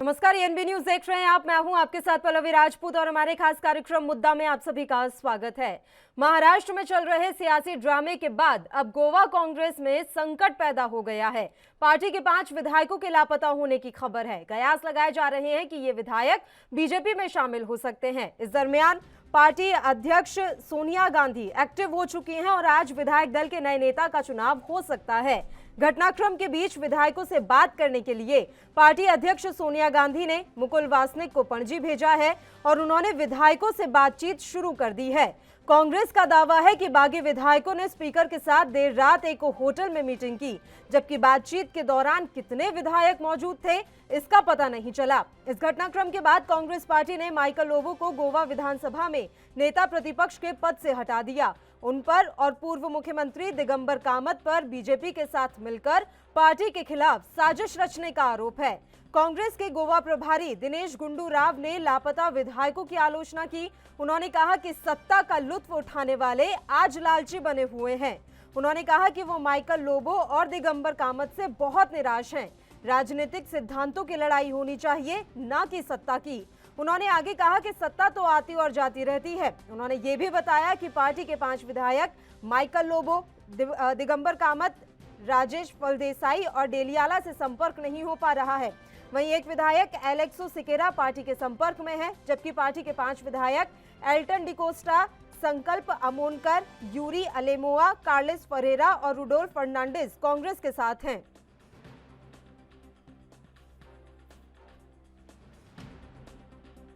नमस्कार, NB news देख रहे हैं आप। मैं हूं आपके साथ पल्लवी राजपूत और हमारे खास कार्यक्रम मुद्दा में आप सभी का स्वागत है। महाराष्ट्र में चल रहे सियासी ड्रामे के बाद अब गोवा कांग्रेस में संकट पैदा हो गया है। पार्टी के 5 विधायकों के लापता होने की खबर है। कयास लगाए जा रहे हैं कि ये विधायक बीजेपी में शामिल हो सकते हैं। इस दरमियान पार्टी अध्यक्ष सोनिया गांधी एक्टिव हो चुकी हैं और आज विधायक दल के नए नेता का चुनाव हो सकता है। घटनाक्रम के बीच विधायकों से बात करने के लिए पार्टी अध्यक्ष सोनिया गांधी ने मुकुल वासनिक को पणजी भेजा है और उन्होंने विधायकों से बातचीत शुरू कर दी है। कांग्रेस का दावा है कि बागी विधायकों ने स्पीकर के साथ देर रात एक होटल में मीटिंग की, जबकि बातचीत के दौरान कितने विधायक मौजूद थे इसका पता नहीं चला। इस घटनाक्रम के बाद कांग्रेस पार्टी ने माइकल लोबो को गोवा विधानसभा में नेता प्रतिपक्ष के पद से हटा दिया। उन पर और पूर्व मुख्यमंत्री दिगंबर कामत पर बीजेपी के साथ मिलकर पार्टी के खिलाफ साजिश रचने का आरोप है। कांग्रेस के गोवा प्रभारी दिनेश गुंडू राव ने लापता विधायकों की आलोचना की। उन्होंने कहा कि सत्ता का लुत्फ उठाने वाले आज लालची बने हुए हैं। उन्होंने कहा कि वो माइकल लोबो और दिगंबर कामत से बहुत निराश हैं। राजनीतिक सिद्धांतों की लड़ाई होनी चाहिए, न कि सत्ता की। उन्होंने आगे कहा कि सत्ता तो आती और जाती रहती है। उन्होंने ये भी बताया कि पार्टी के 5 विधायक माइकल लोबो, दिगंबर कामत, राजेश फलदेसाई और डेलियाला से संपर्क नहीं हो पा रहा है। वहीं एक विधायक एलेक्सो सिकेरा पार्टी के संपर्क में है, जबकि पार्टी के 5 विधायक एल्टन डिकोस्टा, संकल्प अमोनकर, यूरी अलेमोआ, कार्लेस फरेरा और रुडोल्फ फर्नांडिस कांग्रेस के साथ हैं।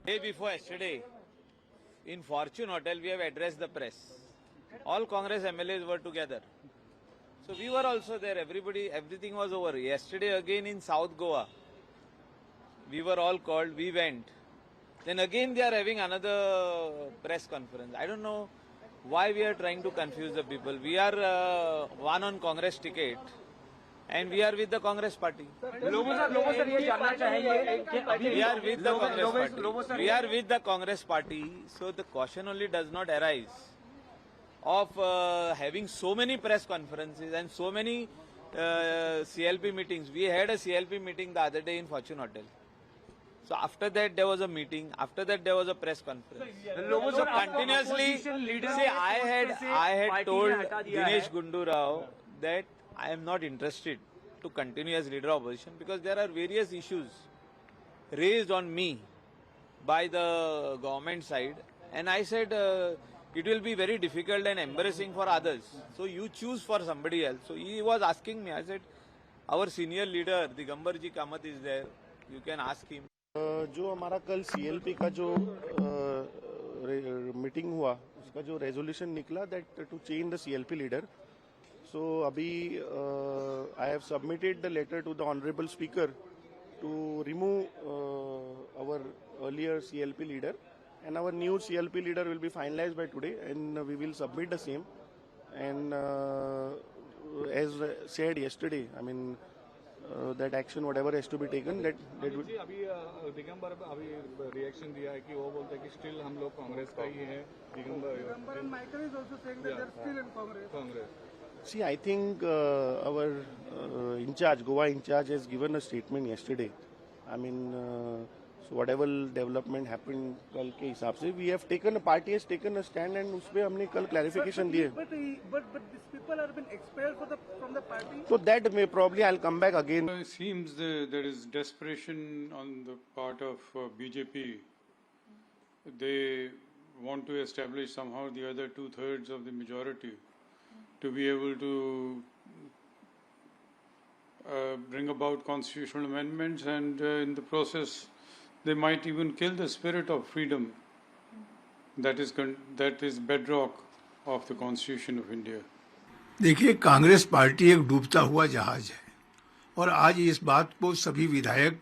Day before yesterday, in Fortune Hotel, we have addressed the press. All Congress MLAs were together. So we were also there. Everything was over. Yesterday again in South Goa, we were all called. We went. Then again they are having another press conference. I don't know why we are trying to confuse the people. We are one on Congress ticket. And we are with the Congress party. लोगों से ये जानना चाहेंगे कि अभी We are with the Congress party. We are with the Congress party. So the question only does not arise of having so many press conferences and so many CLP meetings. We had a CLP meeting the other day in Fortune Hotel. So after that there was a meeting. After that there was a press conference. So continuously, see, I had told Dinesh Gundu Rao that I am not interested to continue as leader of opposition because there are various issues raised on me by the government side, and I said it will be very difficult and embarrassing for others. So you choose for somebody else. So he was asking me. I said, our senior leader Digambar ji Kamat is there. You can ask him. जो हमारा कल CLP का जो meeting हुआ उसका जो resolution निकला that to change the CLP leader. So abhi I have submitted the letter to the honorable speaker to remove our earlier CLP leader, and our new CLP leader will be finalized by today, and we will submit the same. And as said yesterday, I mean that action whatever has to be taken that would. अभी दिगंबर अभी reaction दिया है कि वो बोलते हैं कि still हम लोग कांग्रेस का ही है. Digambar and Michael is also saying that they're still in Congress. See, I think our Goa in charge has given a statement yesterday. I mean, so whatever development happened कल के हिसाब से, we have taken, a party has taken a stand, and उस पे हमने कल clarification दिए. But these people have been expelled from the party. So that may probably I'll come back again. It seems there is desperation on the part of BJP. They want to establish somehow the other 2/3 of the majority to be able to bring about constitutional amendments, and in the process they might even kill the spirit of freedom that is bedrock of the Constitution of India. देखिए, Congress party एक डूबता हुआ जहाज है और आज इस बात को सभी विधायक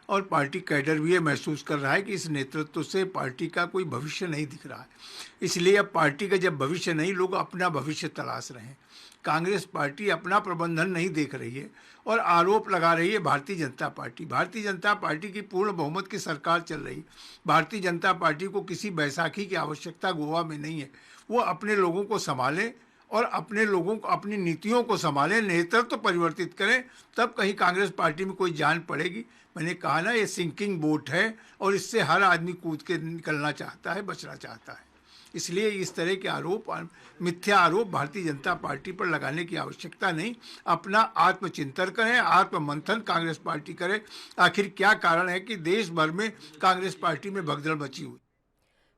और पार्टी कैडर भी ये महसूस कर रहा है कि इस नेतृत्व से पार्टी का कोई भविष्य नहीं दिख रहा है। इसलिए अब पार्टी का जब भविष्य नहीं, लोग अपना भविष्य तलाश रहे हैं। कांग्रेस पार्टी अपना प्रबंधन नहीं देख रही है और आरोप लगा रही है भारतीय जनता पार्टी की पूर्ण बहुमत की सरकार चल रही। भारतीय जनता पार्टी को किसी बैसाखी की आवश्यकता गोवा में नहीं है। वो अपने लोगों को संभालें और अपने लोगों को, अपनी नीतियों को संभालें, नेतृत्व तो परिवर्तित करें, तब कहीं कांग्रेस पार्टी में कोई जान पड़ेगी। मैंने कहा ना, ये सिंकिंग बोट है और इससे हर आदमी कूद के निकलना चाहता है, बचना चाहता है। इसलिए इस तरह के आरोप, मिथ्या आरोप भारतीय जनता पार्टी पर लगाने की आवश्यकता नहीं। अपना आत्मचिंतन करें, आत्ममंथन कांग्रेस पार्टी करे, आखिर क्या कारण है कि देश भर में कांग्रेस पार्टी में भगदड़ मची हुई।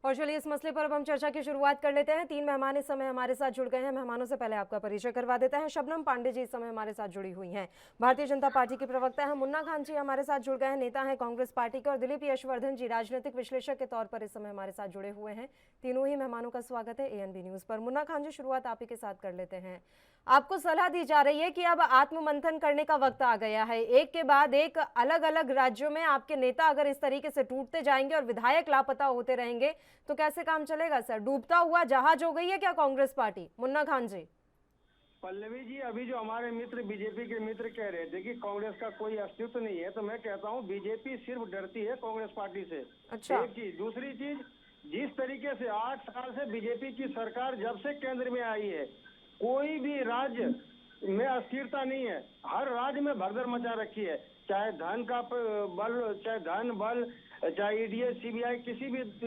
और चलिए इस मसले पर अब हम चर्चा की शुरुआत कर लेते हैं। 3 मेहमान इस समय हमारे साथ जुड़ गए हैं। मेहमानों से पहले आपका परिचय करवा देते हैं। शबनम पांडे जी इस समय हमारे साथ जुड़ी हुई हैं, भारतीय जनता पार्टी की प्रवक्ता हैं। मुन्ना खान जी हमारे साथ जुड़ गए हैं, नेता हैं कांग्रेस पार्टी के। और दिलीप यशवर्धन जी राजनीतिक विश्लेषक के तौर पर इस समय हमारे साथ जुड़े हुए हैं। तीनों ही मेहमानों का स्वागत है ANB न्यूज पर। मुन्ना खान जी, शुरुआत आप ही के साथ कर लेते हैं। आपको सलाह दी जा रही है कि अब आत्ममंथन करने का वक्त आ गया है। एक के बाद एक अलग अलग राज्यों में आपके नेता अगर इस तरीके से टूटते जाएंगे और विधायक लापता होते रहेंगे तो कैसे काम चलेगा सर? डूबता हुआ जहाज हो गई है क्या कांग्रेस पार्टी? मुन्ना खान जी। पल्लवी जी, अभी जो हमारे मित्र बीजेपी के मित्र कह रहे थे कि कांग्रेस का कोई अस्तित्व नहीं है, तो मैं कहता हूं बीजेपी सिर्फ डरती है कांग्रेस पार्टी से। अच्छा। एक चीज। दूसरी चीज, जिस तरीके से 8 साल से बीजेपी की सरकार जब से केंद्र में आई है, कोई भी राज्य में अस्थिरता नहीं है। हर राज्य में भगदड़ मचा रखी है, चाहे धन का बल, चाहे धन बल, चाहे EDS CBI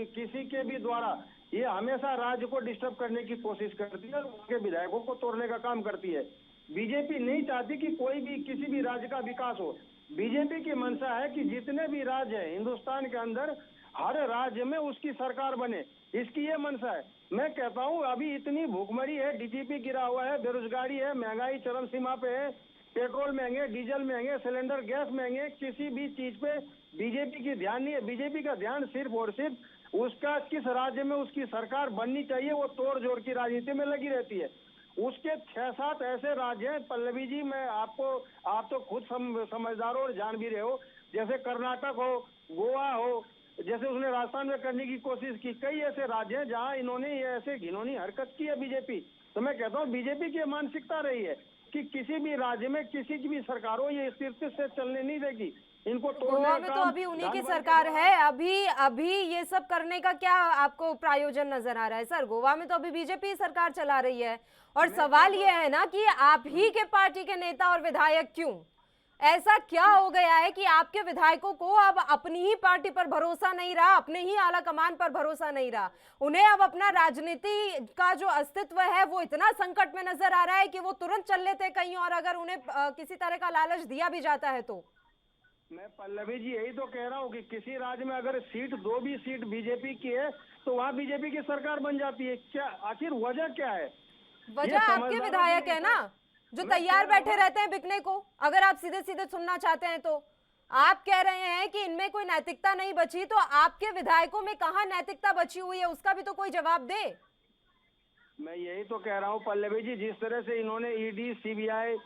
किसी के भी द्वारा ये हमेशा राज्य को डिस्टर्ब करने की कोशिश करती है और उनके विधायकों को तोड़ने का काम करती है। बीजेपी नहीं चाहती कि कोई भी किसी भी राज्य का विकास हो। बीजेपी की मंशा है कि जितने भी राज्य हैं हिंदुस्तान के अंदर, हर राज्य में उसकी सरकार बने, इसकी ये मंशा है। मैं कहता हूँ अभी इतनी भूखमरी है, DGP गिरा हुआ है, बेरोजगारी है, महंगाई चरम सीमा पे है, पेट्रोल महंगे, डीजल महंगे, सिलेंडर गैस महंगे, किसी भी चीज पे बीजेपी की ध्यान नहीं है। बीजेपी का ध्यान सिर्फ और सिर्फ उसका किस राज्य में उसकी सरकार बननी चाहिए, वो तोड़ जोड़ की राजनीति में लगी रहती है। उसके 6-7 ऐसे राज्य हैं पल्लवी जी, मैं आप तो खुद समझदार हो और जान भी रहे हो, जैसे कर्नाटक हो, गोवा हो, जैसे उसने राजस्थान में करने की कोशिश की। कई ऐसे राज्य हैं जहां इन्होंने ये ऐसे घिनौनी हरकत की है बीजेपी। तो मैं कहता हूँ बीजेपी की मानसिकता रही है कि किसी भी राज्य में किसी की भी सरकार हो, ये स्थिरता से चलने नहीं देगी। इनको गोवा में तो अभी उन्हीं की सरकार है। अभी ये सब करने का क्या आपको प्रायोजन नजर आ रहा है सर? गोवा में तो अभी बीजेपी सरकार चला रही है। और सवाल ये है ना कि आप ही के पार्टी के नेता और विधायक क्यों, ऐसा क्या हो गया है कि आपके विधायकों को अब अपनी ही पार्टी पर भरोसा नहीं रहा, अपने ही आला कमान पर भरोसा नहीं रहा? उन्हें अब अपना राजनीति का जो अस्तित्व है वो इतना संकट में नजर आ रहा है कि वो तुरंत चल लेते कहीं और, अगर उन्हें किसी तरह का लालच दिया भी जाता है तो। मैं पल्लवी जी यही तो कह रहा हूँ कि किसी राज्य में अगर दो भी सीट बीजेपी की है तो वहाँ बीजेपी की सरकार बन जाती है। क्या आखिर वजह क्या है? वजह आपके विधायक है ना, जो तैयार बैठे रहते हैं बिकने को। अगर आप सीधे सीधे सुनना चाहते हैं तो आप कह रहे हैं कि इनमें कोई नैतिकता नहीं बची, तो आपके विधायकों में कहाँ नैतिकता बची हुई है, उसका भी तो कोई जवाब दे। मैं यही तो कह रहा हूँ पल्लवी जी, जिस तरह से इन्होंने ED CBI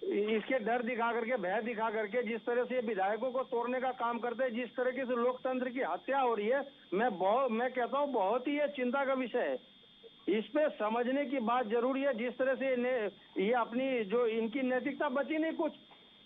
इसके डर दिखा करके, भय दिखा करके जिस तरह से विधायकों को तोड़ने का काम करते हैं, जिस तरीके से लोकतंत्र की हत्या हो रही है, मैं कहता हूँ बहुत ही ये चिंता का विषय है। इस पे समझने की बात जरूरी है। जिस तरह से ये अपनी जो इनकी नैतिकता बची नहीं कुछ,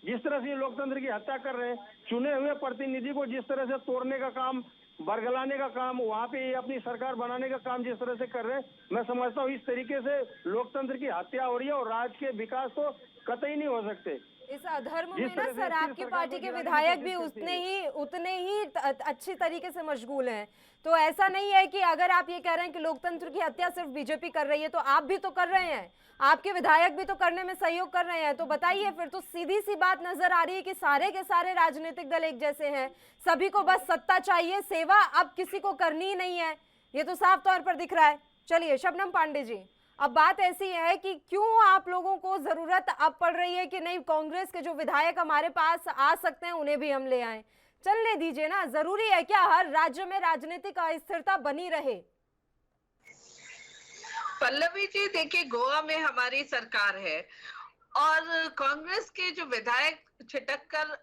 जिस तरह से ये लोकतंत्र की हत्या कर रहे हैं, चुने हुए प्रतिनिधि को जिस तरह से तोड़ने का काम, बरगलाने का काम, वहाँ पे ये अपनी सरकार बनाने का काम जिस तरह से कर रहे हैं, मैं समझता हूँ इस तरीके से लोकतंत्र की हत्या हो रही है और राज्य के विकास तो कतई नहीं हो सकते। इस अधर्म में ना सर आपकी पार्टी के विधायक भी उतने ही अच्छी तरीके से मशगूल हैं। तो ऐसा नहीं है कि अगर आप ये कह रहे हैं कि लोकतंत्र की हत्या सिर्फ बीजेपी कर रही है, तो आप भी तो कर रहे हैं, आपके विधायक भी तो करने में सहयोग कर रहे हैं। तो बताइए, फिर तो सीधी सी बात नजर आ रही है कि सारे के सारे राजनीतिक दल एक जैसे हैं, सभी को बस सत्ता चाहिए, सेवा अब किसी को करनी ही नहीं है। ये तो साफ तौर पर दिख रहा है। चलिए शबनम पांडे जी, अब बात ऐसी है कि क्यों आप लोगों को जरूरत अब पड़ रही है कि नहीं, कांग्रेस के जो विधायक हमारे पास आ सकते हैं उन्हें भी हम ले आए? चलने दीजिए ना, जरूरी है क्या हर राज्य में राजनीतिक अस्थिरता बनी रहे? पल्लवी जी देखिए, गोवा में हमारी सरकार है और कांग्रेस के जो विधायक छिटक कर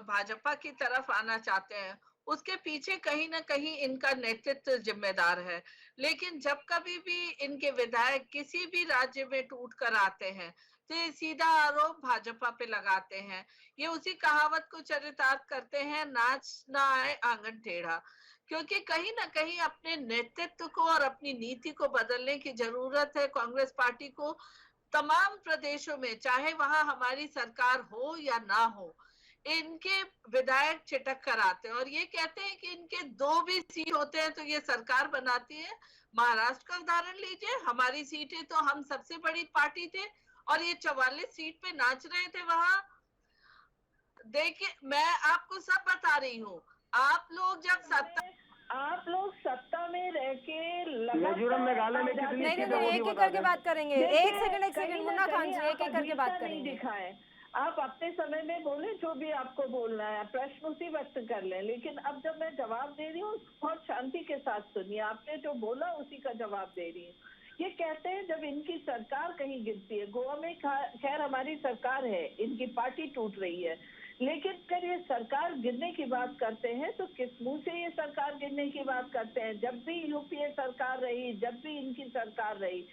भाजपा की तरफ आना चाहते हैं, उसके पीछे कहीं ना कहीं इनका नेतृत्व जिम्मेदार है। लेकिन जब कभी भी इनके विधायक किसी भी राज्य में टूट कर आते हैं तो ये सीधा आरोप भाजपा पे लगाते हैं। ये उसी कहावत को चरितार्थ करते हैं, नाच ना आए आंगन टेढ़ा। क्योंकि कहीं ना कहीं अपने नेतृत्व को और अपनी नीति को बदलने की जरूरत है कांग्रेस पार्टी को। तमाम प्रदेशों में, चाहे वहां हमारी सरकार हो या ना हो, इनके विधायक चिटक कर आते हैं और ये कहते हैं कि इनके 2 भी सीट होते हैं तो ये सरकार बनाती है। महाराष्ट्र का उदाहरण लीजिए, हमारी सीटें तो हम सबसे बड़ी पार्टी थे और ये 44 सीट पे नाच रहे थे वहां। देखिए, मैं आपको सब बता रही हूँ, आप लोग सत्ता में रह के मिजोरम मेघालय में कितनी नहीं सीटें नहीं, वो भी एक एक बता करके दें। बात करेंगे। एक सेकंड मुन्ना खान जी, एक एक करके बात करेंगे। दिखाएं, आप अपने समय में बोले जो भी आपको बोलना है, प्रश्न उसी वक्त कर लें, लेकिन अब जब मैं जवाब दे रही हूँ बहुत शांति के साथ सुनिए। आपने जो बोला उसी का जवाब दे रही हूँ। ये कहते हैं जब इनकी सरकार कहीं गिरती है, गोवा में खैर हमारी सरकार है, इनकी पार्टी टूट रही है, लेकिन अगर ये सरकार गिरने की बात करते हैं तो किस मुंह से ये सरकार गिरने की बात करते हैं? जब भी यूपीए सरकार रही, जब भी इनकी सरकार रही,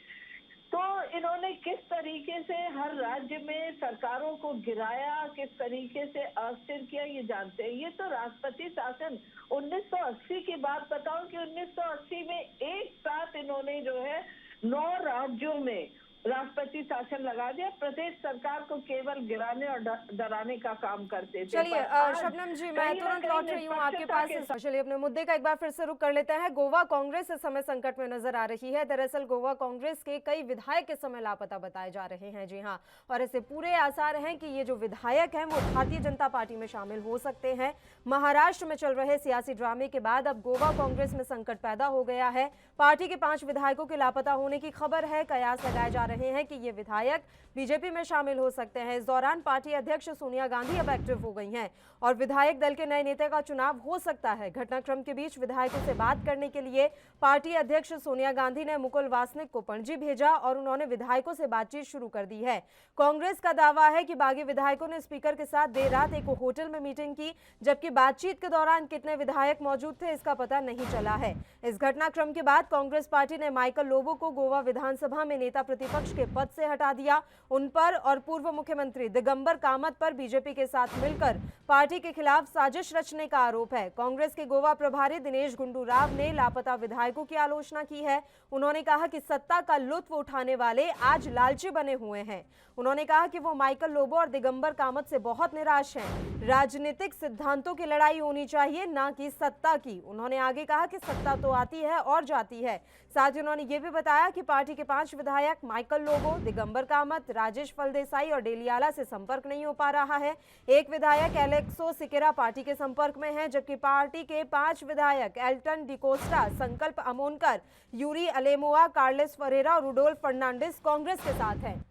तो इन्होंने किस तरीके से हर राज्य में सरकारों को गिराया, किस तरीके से अस्थिर किया, ये जानते हैं। ये तो राष्ट्रपति शासन 1980 की बात बताऊं कि 1980 में एक साथ इन्होंने जो है 9 राज्यों में राष्ट्रपति शासन लगा दिया, प्रदेश सरकार को केवल गिराने और डराने का काम करते थे। चलिए शबनम जी, मैं तुरंत लौट रही हूँ आपके पास। चलिए अपने मुद्दे का एक बार फिर से रुख कर लेते हैं। गोवा कांग्रेस इस समय संकट में नजर आ रही है। दरअसल गोवा कांग्रेस के कई विधायक इस समय लापता बताए जा रहे हैं। जी हाँ, और ऐसे पूरे आसार हैं कि ये जो विधायक हैं वो भारतीय जनता पार्टी में शामिल हो सकते हैं। महाराष्ट्र में चल रहे सियासी ड्रामे के बाद अब गोवा कांग्रेस में संकट पैदा हो गया है। पार्टी के 5 विधायकों के लापता होने की खबर है। कयास लगाए जा रहे हैं कि ये विधायक बीजेपी में शामिल हो सकते हैं। इस दौरान पार्टी अध्यक्ष सोनिया गांधी अब एक्टिव हो गई हैं और विधायक दल के नए नेता का चुनाव हो सकता है। घटनाक्रम के बीच विधायकों से बात करने के लिए पार्टी अध्यक्ष सोनिया गांधी ने मुकुल वासनिक को पणजी भेजा और उन्होंने विधायकों से बातचीत शुरू कर दी है। कांग्रेस का दावा है कि बागी विधायकों ने स्पीकर के साथ देर रात एक होटल में मीटिंग की, जबकि बातचीत के दौरान कितने विधायक मौजूद थे इसका पता नहीं चला है। इस घटनाक्रम के बाद कांग्रेस पार्टी ने माइकल लोबो को गोवा विधानसभा में नेता प्रतिपक्ष के पद से हटा दिया। उन पर और पूर्व मुख्यमंत्री दिगंबर कामत पर बीजेपी के साथ मिलकर पार्टी के खिलाफ साजिश रचने का आरोप है। कांग्रेस के गोवा प्रभारी दिनेश गुंडू राव ने लापता विधायकों की आलोचना की है। उन्होंने कहा कि सत्ता का लुत्फ उठाने वाले आज लालची बने हुए हैं। उन्होंने कहा कि वो माइकल लोबो और दिगंबर कामत से बहुत निराश हैं। राजनीतिक सिद्धांतों की लड़ाई होनी चाहिए, ना कि सत्ता की। उन्होंने आगे कहा कि सत्ता तो आती है और जाती है। साथ ही उन्होंने ये भी बताया कि पार्टी के 5 विधायक माइकल लोबो, दिगंबर कामत, राजेश फलदेसाई और डेलियाला से संपर्क नहीं हो पा रहा है। एक विधायक एलेक्सो सिकेरा पार्टी के संपर्क में है, जबकि पार्टी के 5 विधायक एल्टन डिकोस्टा, संकल्प अमोनकर, यूरी अलेमोआ, कार्लेस फरेरा और रुडोल्फ फर्नांडिस कांग्रेस के साथ हैं।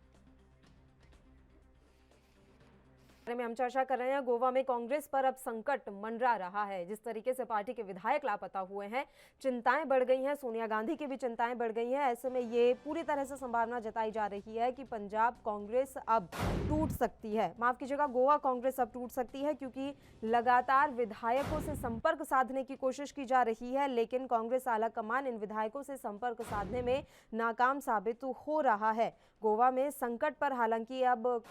में हम चर्चा कर रहे हैं। गोवा में कांग्रेस पर अब संकट मंडरा रहा है। जिस तरीके से पार्टी के विधायक लापता हुए हैं, चिंताएं बढ़ गई हैं। सोनिया गांधी की भी चिंताएं बढ़ गई हैं। ऐसे में ये पूरी तरह से संभावना जताई जा रही है कि पंजाब कांग्रेस अब टूट सकती है, माफ कीजिएगा, गोवा कांग्रेस अब टूट सकती है, क्योंकि लगातार विधायकों से संपर्क साधने की कोशिश की जा रही है, लेकिन कांग्रेस आला कमान इन विधायकों से संपर्क साधने में नाकाम साबित हो रहा है। गोवा में संकट पर हालांकि अब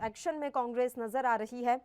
एक्शन में कांग्रेस नजर आ रही है।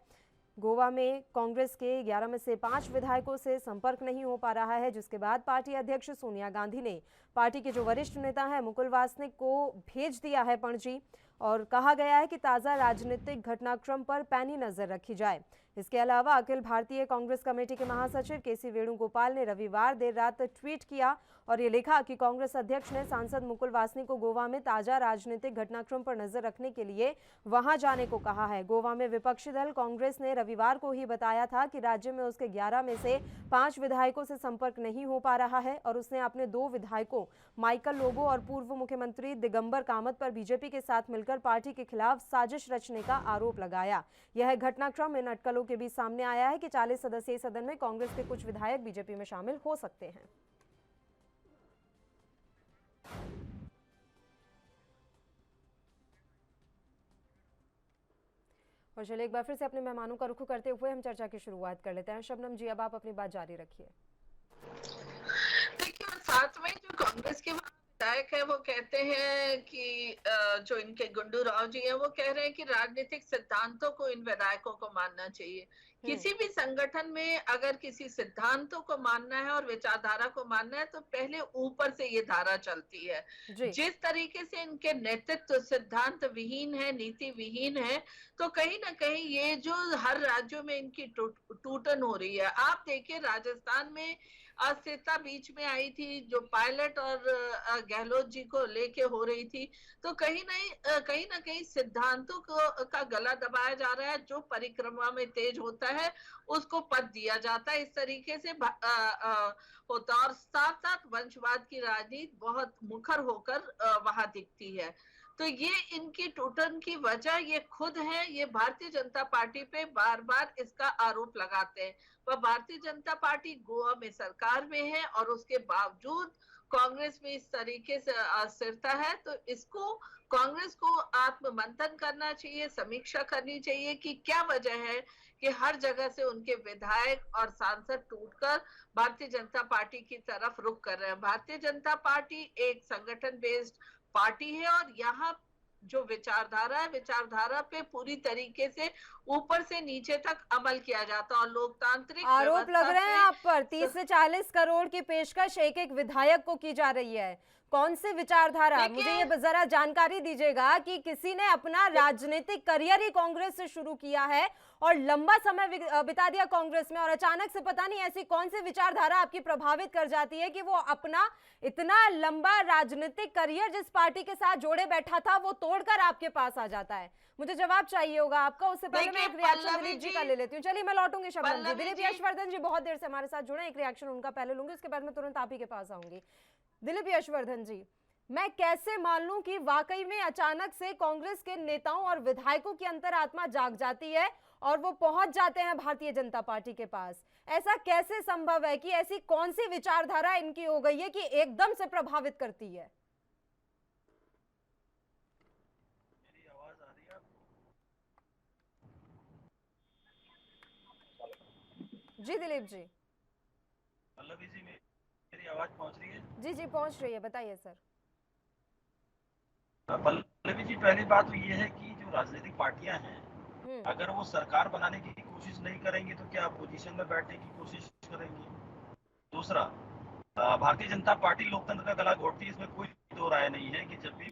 गोवा में कांग्रेस के 11 में से 5 विधायकों से संपर्क नहीं हो पा रहा है, जिसके बाद पार्टी अध्यक्ष सोनिया गांधी ने पार्टी के जो वरिष्ठ नेता हैं मुकुल वासनिक को भेज दिया है पणजी और कहा गया है कि ताज़ा राजनीतिक घटनाक्रम पर पैनी नजर रखी जाए। इसके अलावा अखिल भारतीय कांग्रेस कमेटी के महासचिव केसी वेणुगोपाल ने रविवार देर रात ट्वीट किया और ये लिखा कि कांग्रेस अध्यक्ष ने सांसद मुकुल वासनिक को गोवा में ताजा राजनीतिक घटनाक्रम पर नजर रखने के लिए वहां जाने को कहा है। गोवा में विपक्षी दल कांग्रेस ने रविवार को ही बताया था कि राज्य में उसके 11 में से 5 विधायकों से संपर्क नहीं हो पा रहा है और उसने अपने 2 विधायकों माइकल लोबो और पूर्व मुख्यमंत्री दिगंबर कामत पर बीजेपी के साथ मिलकर पार्टी के खिलाफ साजिश रचने का आरोप लगाया। यह घटनाक्रम इन अटकलों के बीच सामने आया है कि 40 सदस्यीय सदन में कांग्रेस के कुछ विधायक बीजेपी में शामिल हो सकते हैं। और चलिए एक बार फिर से अपने मेहमानों का रुख करते हुए हम चर्चा की शुरुआत कर लेते हैं। शबनम जी, अब आप अपनी बात जारी रखिए। देखिए, साथ में जो कांग्रेस के विधायक है वो कहते हैं कि जो इनके गुंडू राव जी हैं वो कह रहे हैं कि राजनीतिक सिद्धांतों को इन विधायकों को मानना चाहिए। किसी भी संगठन में अगर किसी सिद्धांतों को मानना है और विचारधारा को मानना है तो पहले ऊपर से ये धारा चलती है। जी। जिस तरीके से इनके नेतृत्व सिद्धांत विहीन है, नीति विहीन है, तो कहीं ना कहीं ये जो हर राज्यों में इनकी टूटन हो रही है। आप देखिए राजस्थान में अस्थिरता बीच में आई थी जो पायलट और गहलोत जी को लेके हो रही थी, तो कहीं ना कहीं सिद्धांतों को का गला दबाया जा रहा है। जो परिक्रमा में तेज होता है उसको पद दिया जाता है, इस तरीके से होता। और साथ साथ वंशवाद की राजनीति बहुत मुखर होकर वहां दिखती है। तो ये इनकी टूटन की वजह ये खुद है। ये भारतीय जनता पार्टी पे बार बार इसका आरोप लगाते हैं। वह भारतीय जनता पार्टी गोवा में सरकार में है और उसके बावजूद कांग्रेस में इस तरीके से अस्थिरता है। तो इसको कांग्रेस को आत्ममंथन करना चाहिए, समीक्षा करनी चाहिए कि क्या वजह है कि हर जगह से उनके विधायक और सांसद टूटकर भारतीय जनता पार्टी की तरफ रुख कर रहे हैं। भारतीय जनता पार्टी एक संगठन बेस्ड पार्टी है और यहाँ जो विचारधारा है, विचारधारा पे पूरी तरीके से ऊपर से नीचे तक अमल किया जाता है और लोकतांत्रिक आरोप लग रहे हैं आप पर 30 से 40 करोड़ की पेशकश एक एक विधायक को की जा रही है। कौन सी विचारधारा, मुझे ये जरा जानकारी दीजिएगा कि किसी ने अपना राजनीतिक करियर ही कांग्रेस से शुरू किया है और लंबा समय बिता दिया कांग्रेस में और अचानक से पता नहीं ऐसी कौन सी विचारधारा आपकी प्रभावित कर जाती है कि वो अपना इतना लंबा राजनीतिक करियर जिस पार्टी के साथ जोड़े बैठा था वो तोड़कर आपके पास आ जाता है। मुझे जवाब चाहिए होगा आपका, उससे पहले मैं एक रिएक्शन दिलीप जी का ले लेती हूँ। चलिए मैं लौटूंगी शबनम जी। दिलीप यशवर्धन जी बहुत देर से हमारे साथ जुड़े, एक रिएक्शन उनका पहले लूंगी, उसके बाद मैं तुरंत आप ही के पास आऊंगी। दिलीप यशवर्धन जी, मैं कैसे मान लूं कि वाकई में अचानक से कांग्रेस के नेताओं और विधायकों की अंतरात्मा जाग जाती है और वो पहुंच जाते हैं भारतीय जनता पार्टी के पास? ऐसा कैसे संभव है कि ऐसी कौन सी विचारधारा इनकी हो गई है कि एकदम से प्रभावित करती है? मेरी आवाज आ रही है आपको? जी दिलीप जी। पल्लवी जी मेरी आवाज पहुंच रही है? जी जी पहुंच रही है, बताइए सर। पल्लवी जी, पहली बात तो ये है कि जो राजनीतिक पार्टियां हैं अगर वो सरकार बनाने की कोशिश नहीं करेंगी तो क्या अपोजिशन में बैठने की कोशिश करेंगी? दूसरा, भारतीय जनता पार्टी लोकतंत्र का गला घोटती है, इसमें कोई दो राय नहीं है कि जब भी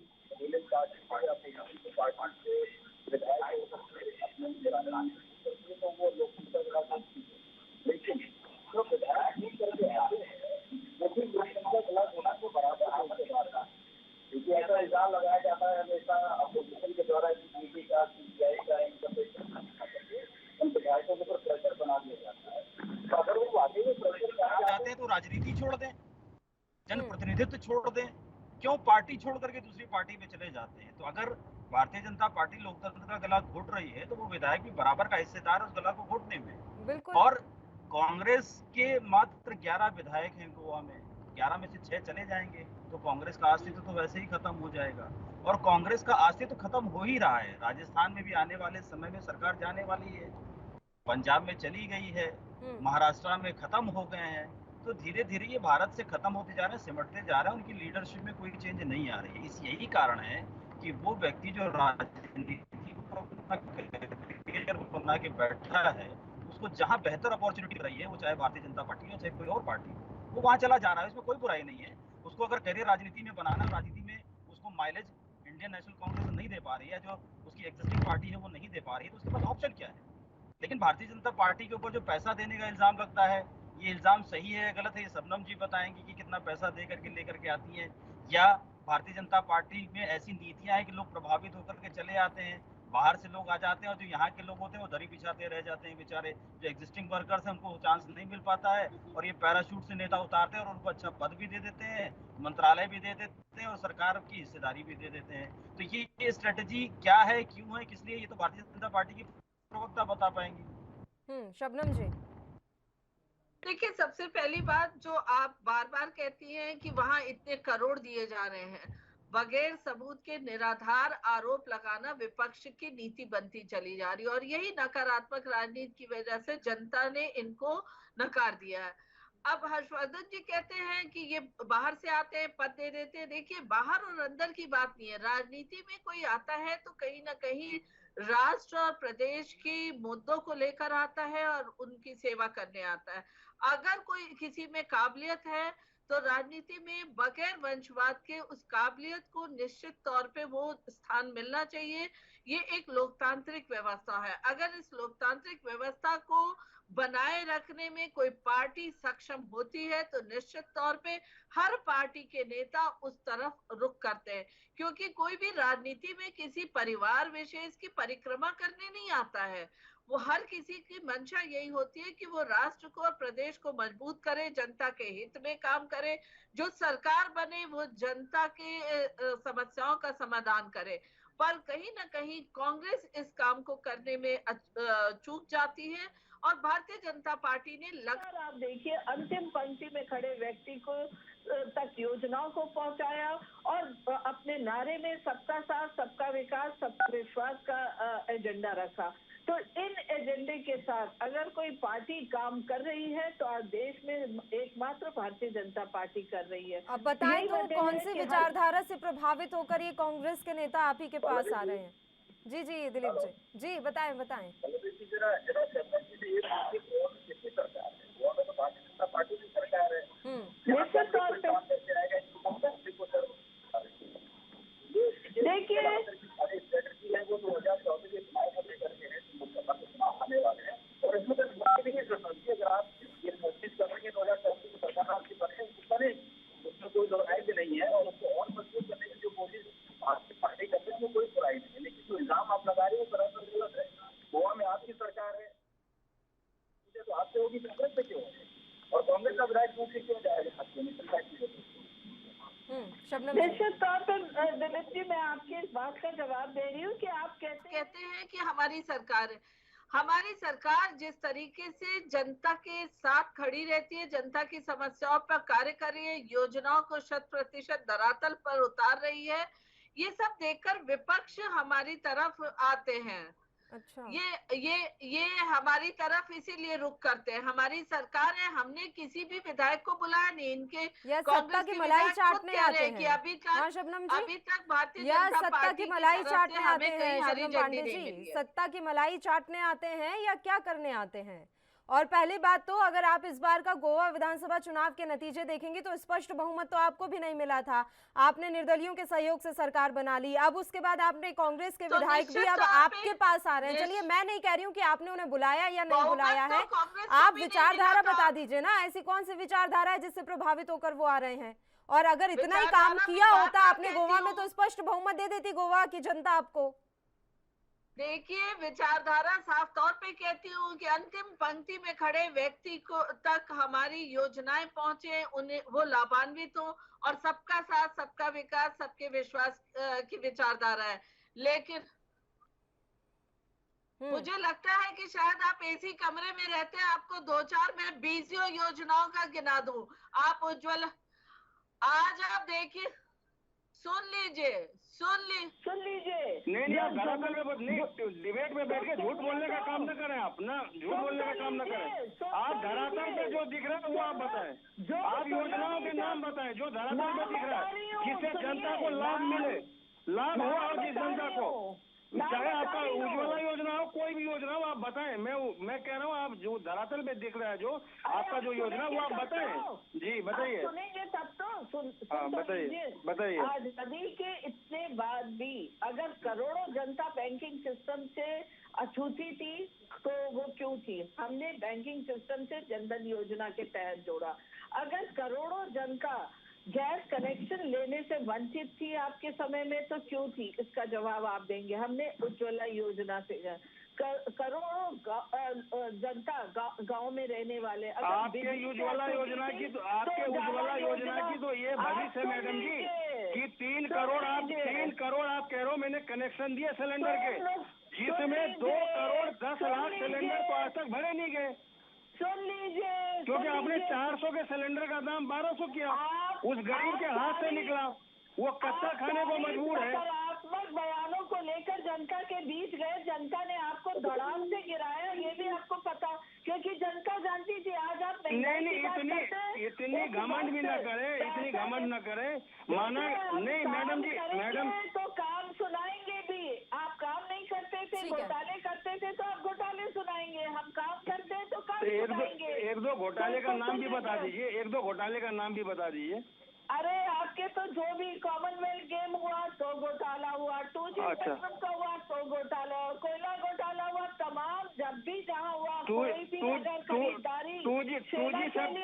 ऐसा इल्जाम लगाया जाता है हमेशा अपोजिशन के द्वारा ईडी का, सीबीआई का, उन विधायकों के ऊपर प्रेशर बना दिया जाता है। तो अगर वो वाकई में प्रेशर चाहते हैं तो राजनीति छोड़ दें, जनप्रतिनिधित्व छोड़ दें, क्यों पार्टी छोड़ करके दूसरी पार्टी में चले जाते हैं? तो अगर भारतीय जनता पार्टी लोकतंत्र का गला घोट रही है तो वो विधायक भी बराबर का हिस्सेदार है उस गला को घोटने में। बिल्कुल। और कांग्रेस के मात्र 11 विधायक हैं गोवा में, 11 में से 6 चले जाएंगे तो कांग्रेस का अस्तित्व तो वैसे ही खत्म हो जाएगा। और कांग्रेस का अस्तित्व खत्म हो ही रहा है। राजस्थान में भी आने वाले समय में सरकार जाने वाली है, पंजाब में चली गई है, महाराष्ट्र में खत्म हो गए हैं। तो धीरे धीरे ये भारत से खत्म होते जा रहे हैं, सिमटते जा रहे हैं, उनकी लीडरशिप में कोई चेंज नहीं आ रही है। इस यही कारण है कि वो व्यक्ति जो राजनीति को बना के बैठा है उसको जहां बेहतर अपॉर्चुनिटी रही है, वो चाहे भारतीय जनता पार्टी हो चाहे कोई और पार्टी, वो वहां चला जा रहा है। इसमें कोई बुराई नहीं है। उसको अगर करियर राजनीति में बनाना, राजनीति में उसको माइलेज इंडियन नेशनल कांग्रेस नहीं दे पा रही है, जो उसकी एग्जिस्टिंग पार्टी है वो नहीं दे पा रही है, तो उसके पास ऑप्शन क्या है? लेकिन भारतीय जनता पार्टी के ऊपर जो पैसा देने का इल्जाम लगता है, ये इल्जाम सही है गलत है ये शबनम जी बताएंगी कि कितना पैसा दे करके लेकर के आती हैं, या भारतीय जनता पार्टी में ऐसी नीतियां हैं कि लोग प्रभावित होकर के चले आते हैं, बाहर से लोग आ जाते हैं और जो यहाँ के लोग होते हैं वो दरी बिछाते रह जाते हैं बेचारे। जो एग्जिस्टिंग वर्कर्स हैं उनको चांस नहीं मिल पाता है और ये पैराशूट से नेता उतारते हैं और उनको अच्छा पद भी दे देते हैं, मंत्रालय भी दे देते हैं और सरकार की हिस्सेदारी भी दे देते हैं। तो ये स्ट्रेटेजी क्या है, क्यों है, किस लिए, ये तो भारतीय जनता पार्टी की प्रवक्ता बता पाएंगी। शबनम जी। देखिए, सबसे पहली बात जो आप बार बार कहती हैं कि वहां इतने करोड़ दिए जा रहे हैं, बगैर सबूत के निराधार आरोप लगाना विपक्ष की नीति बनती चली जा रही है और यही नकारात्मक राजनीति की वजह से जनता ने इनको नकार दिया है। अब हर्षवर्धन जी कहते हैं कि ये बाहर से आते हैं, पद दे देते हैं। देखिए, बाहर और अंदर की बात नहीं है। राजनीति में कोई आता है तो कहीं ना कहीं राष्ट्र और प्रदेश के मुद्दों को लेकर आता है और उनकी सेवा करने आता है। अगर कोई किसी में काबिलियत है तो राजनीति में बगैर वंशवाद के उस काबिलियत को निश्चित तौर पे वो स्थान मिलना चाहिए। ये एक लोकतांत्रिक व्यवस्था है। अगर इस लोकतांत्रिक व्यवस्था को बनाए रखने में कोई पार्टी सक्षम होती है तो निश्चित तौर पे हर पार्टी के नेता उस तरफ रुख करते हैं, क्योंकि कोई भी राजनीति में किसी परिवार विशेष की परिक्रमा करने नहीं आता है। वो हर किसी की मंशा यही होती है कि वो राष्ट्र को और प्रदेश को मजबूत करे, जनता के हित में काम करे, जो सरकार बने वो जनता के समस्याओं का समाधान करे। पर कहीं ना कहीं कांग्रेस इस काम को करने में चूक जाती है और भारतीय जनता पार्टी ने लगातार आप देखिए अंतिम पंक्ति में खड़े व्यक्ति को तक योजनाओं को पहुंचाया और अपने नारे में सबका साथ, सबका विकास, सबका विश्वास का एजेंडा रखा। तो इन एजेंडे के साथ अगर कोई पार्टी काम कर रही है तो आज देश में एकमात्र भारतीय जनता पार्टी कर रही है। अब बताएं तो कौन सी विचारधारा से प्रभावित होकर ये कांग्रेस के नेता आप ही के पास आ रहे हैं? जी जी दिलीप जी बताएं बताएं। निश्चित तौर पे देखिए कोई दोहराई भी नहीं है और उसको और मजबूत करने की जो कोशिश आपकी पार्टी करती है वो कोई बुराई नहीं है, लेकिन जो इल्जाम आप लगा रहे हो सरासर गलत है। गोवा में आपकी सरकार है, मुझे तो आपसे होगी, कांग्रेस पे क्यों है और कांग्रेस का विधायक मुझसे क्यों जाएगा? निश्चित तौर पर दिलीप जी मैं आपकी इस बात का जवाब दे रही हूँ कि आप कहते हैं कि हमारी सरकार है। हमारी सरकार जिस तरीके से जनता के साथ खड़ी रहती है, जनता की समस्याओं पर कार्य कर रही है, योजनाओं को 100% धरातल पर उतार रही है, ये सब देखकर विपक्ष हमारी तरफ आते हैं। अच्छा। ये हमारी तरफ इसीलिए रुख करते हैं। हमारी सरकार है, हमने किसी भी विधायक को बुलाया नहीं। इनके सत्ता की मलाई चाटने आते हैं कि अभी तक भारतीय जनता सत्ता पार्टी की मलाई चाटने आते हमें हैं हरी शबनम पांडे झंडी नहीं जी, मिली है। सत्ता की मलाई चाटने आते हैं या क्या करने आते हैं? और पहली बात तो अगर आप इस बार का गोवा विधानसभा चुनाव के नतीजे देखेंगे तो स्पष्ट बहुमत तो आपको भी नहीं मिला था। आपने निर्दलियों के सहयोग से सरकार बना ली। अब उसके बाद आपने कांग्रेस के विधायक भी अब आपके पास आ रहे हैं। चलिए मैं नहीं कह रही हूँ कि आपने उन्हें बुलाया या नहीं बुलाया है, आप विचारधारा बता दीजिए ना, ऐसी कौन सी विचारधारा है जिससे प्रभावित होकर वो आ रहे हैं? और अगर इतना ही काम किया होता आपने गोवा में तो स्पष्ट बहुमत दे देती गोवा की जनता आपको। देखिए, विचारधारा साफ तौर पे कहती हूँ कि अंतिम पंक्ति में खड़े व्यक्ति को तक हमारी योजनाएं पहुंचे, उन्हें वो लाभान्वित हो और सबका साथ, सबका विकास, सबके विश्वास की विचारधारा है। लेकिन मुझे लगता है कि शायद आप एसी कमरे में रहते हैं, आपको 2-4 मैं 20 योजनाओं का गिना दूं। आप उज्ज्वल, आज आप देखिए, सुन लीजिए नहीं आप धरातल में नहीं, डिबेट में बैठ के झूठ बोलने का काम न करें। आप ना झूठ बोलने का काम न करें। आप धरातल पे जो दिख रहा है वो आप बताएं। आप योजनाओं के नाम बताएं जो धरातल पे दिख रहा है, जिससे जनता को लाभ मिले, लाभ हो और जिस जनता को, चाहे आपका उज्ज्वला योजना हो, कोई भी योजना हो, आप बताएं। मैं कह रहा हूँ आप जो धरातल पे दिख रहा है जो आपका जो योजना वो आप बताएं। जी बताइए। सुनेंगे तब तो बताइए। आज नदी के इतने बाद भी अगर करोड़ों जनता बैंकिंग सिस्टम से अछूती थी तो वो क्यों थी? हमने बैंकिंग सिस्टम से जनधन योजना के तहत जोड़ा। अगर करोड़ों जनता गैस कनेक्शन लेने से वंचित थी आपके समय में तो क्यों थी? इसका जवाब आप देंगे। हमने उज्ज्वला योजना से करोड़ों जनता गांव में रहने वाले आपके उज्ज्वला योजना की तो ये भविष्य है मैडम जी कि 3 करोड़ आप कह रहे हो मैंने कनेक्शन दिए सिलेंडर के, जिसमें 2 करोड़ 10 लाख सिलेंडर तो आज तक भरे नहीं गए। सुन लीजिए, क्योंकि आपने 400 के सिलेंडर का दाम 1200 किया, उस गरीब के हाथ से निकला, वो कच्चा खाने को मजबूर है। नकारात्मक बयानों को लेकर जनता के बीच गए, जनता ने आपको धड़ाम से गिराया, ये भी आपको पता, क्योंकि जनता जानती थी आज आप नहीं, इतनी घमंड भी न करे, इतनी घमंड न करे, माना नहीं मैडम जी, मैडम तो काम सुनाएंगे भी। आप काम नहीं करते थे, घोटाले करते थे, तो आप घोटाले सुनाएंगे, हम काम करते हैं तो काम सुनाएंगे। एक दो घोटाले का नाम भी बता दीजिए, एक दो घोटाले का नाम भी बता दीजिए। अरे आपके तो जो भी कॉमनवेल्थ गेम हुआ तो घोटाला हुआ, 2G स्पेक्ट्रम का हुआ तो घोटाला, कोयला घोटाला हुआ, तमाम जब भी जहाँ हुआ कोई भी अगर खरीदारी 2G सब,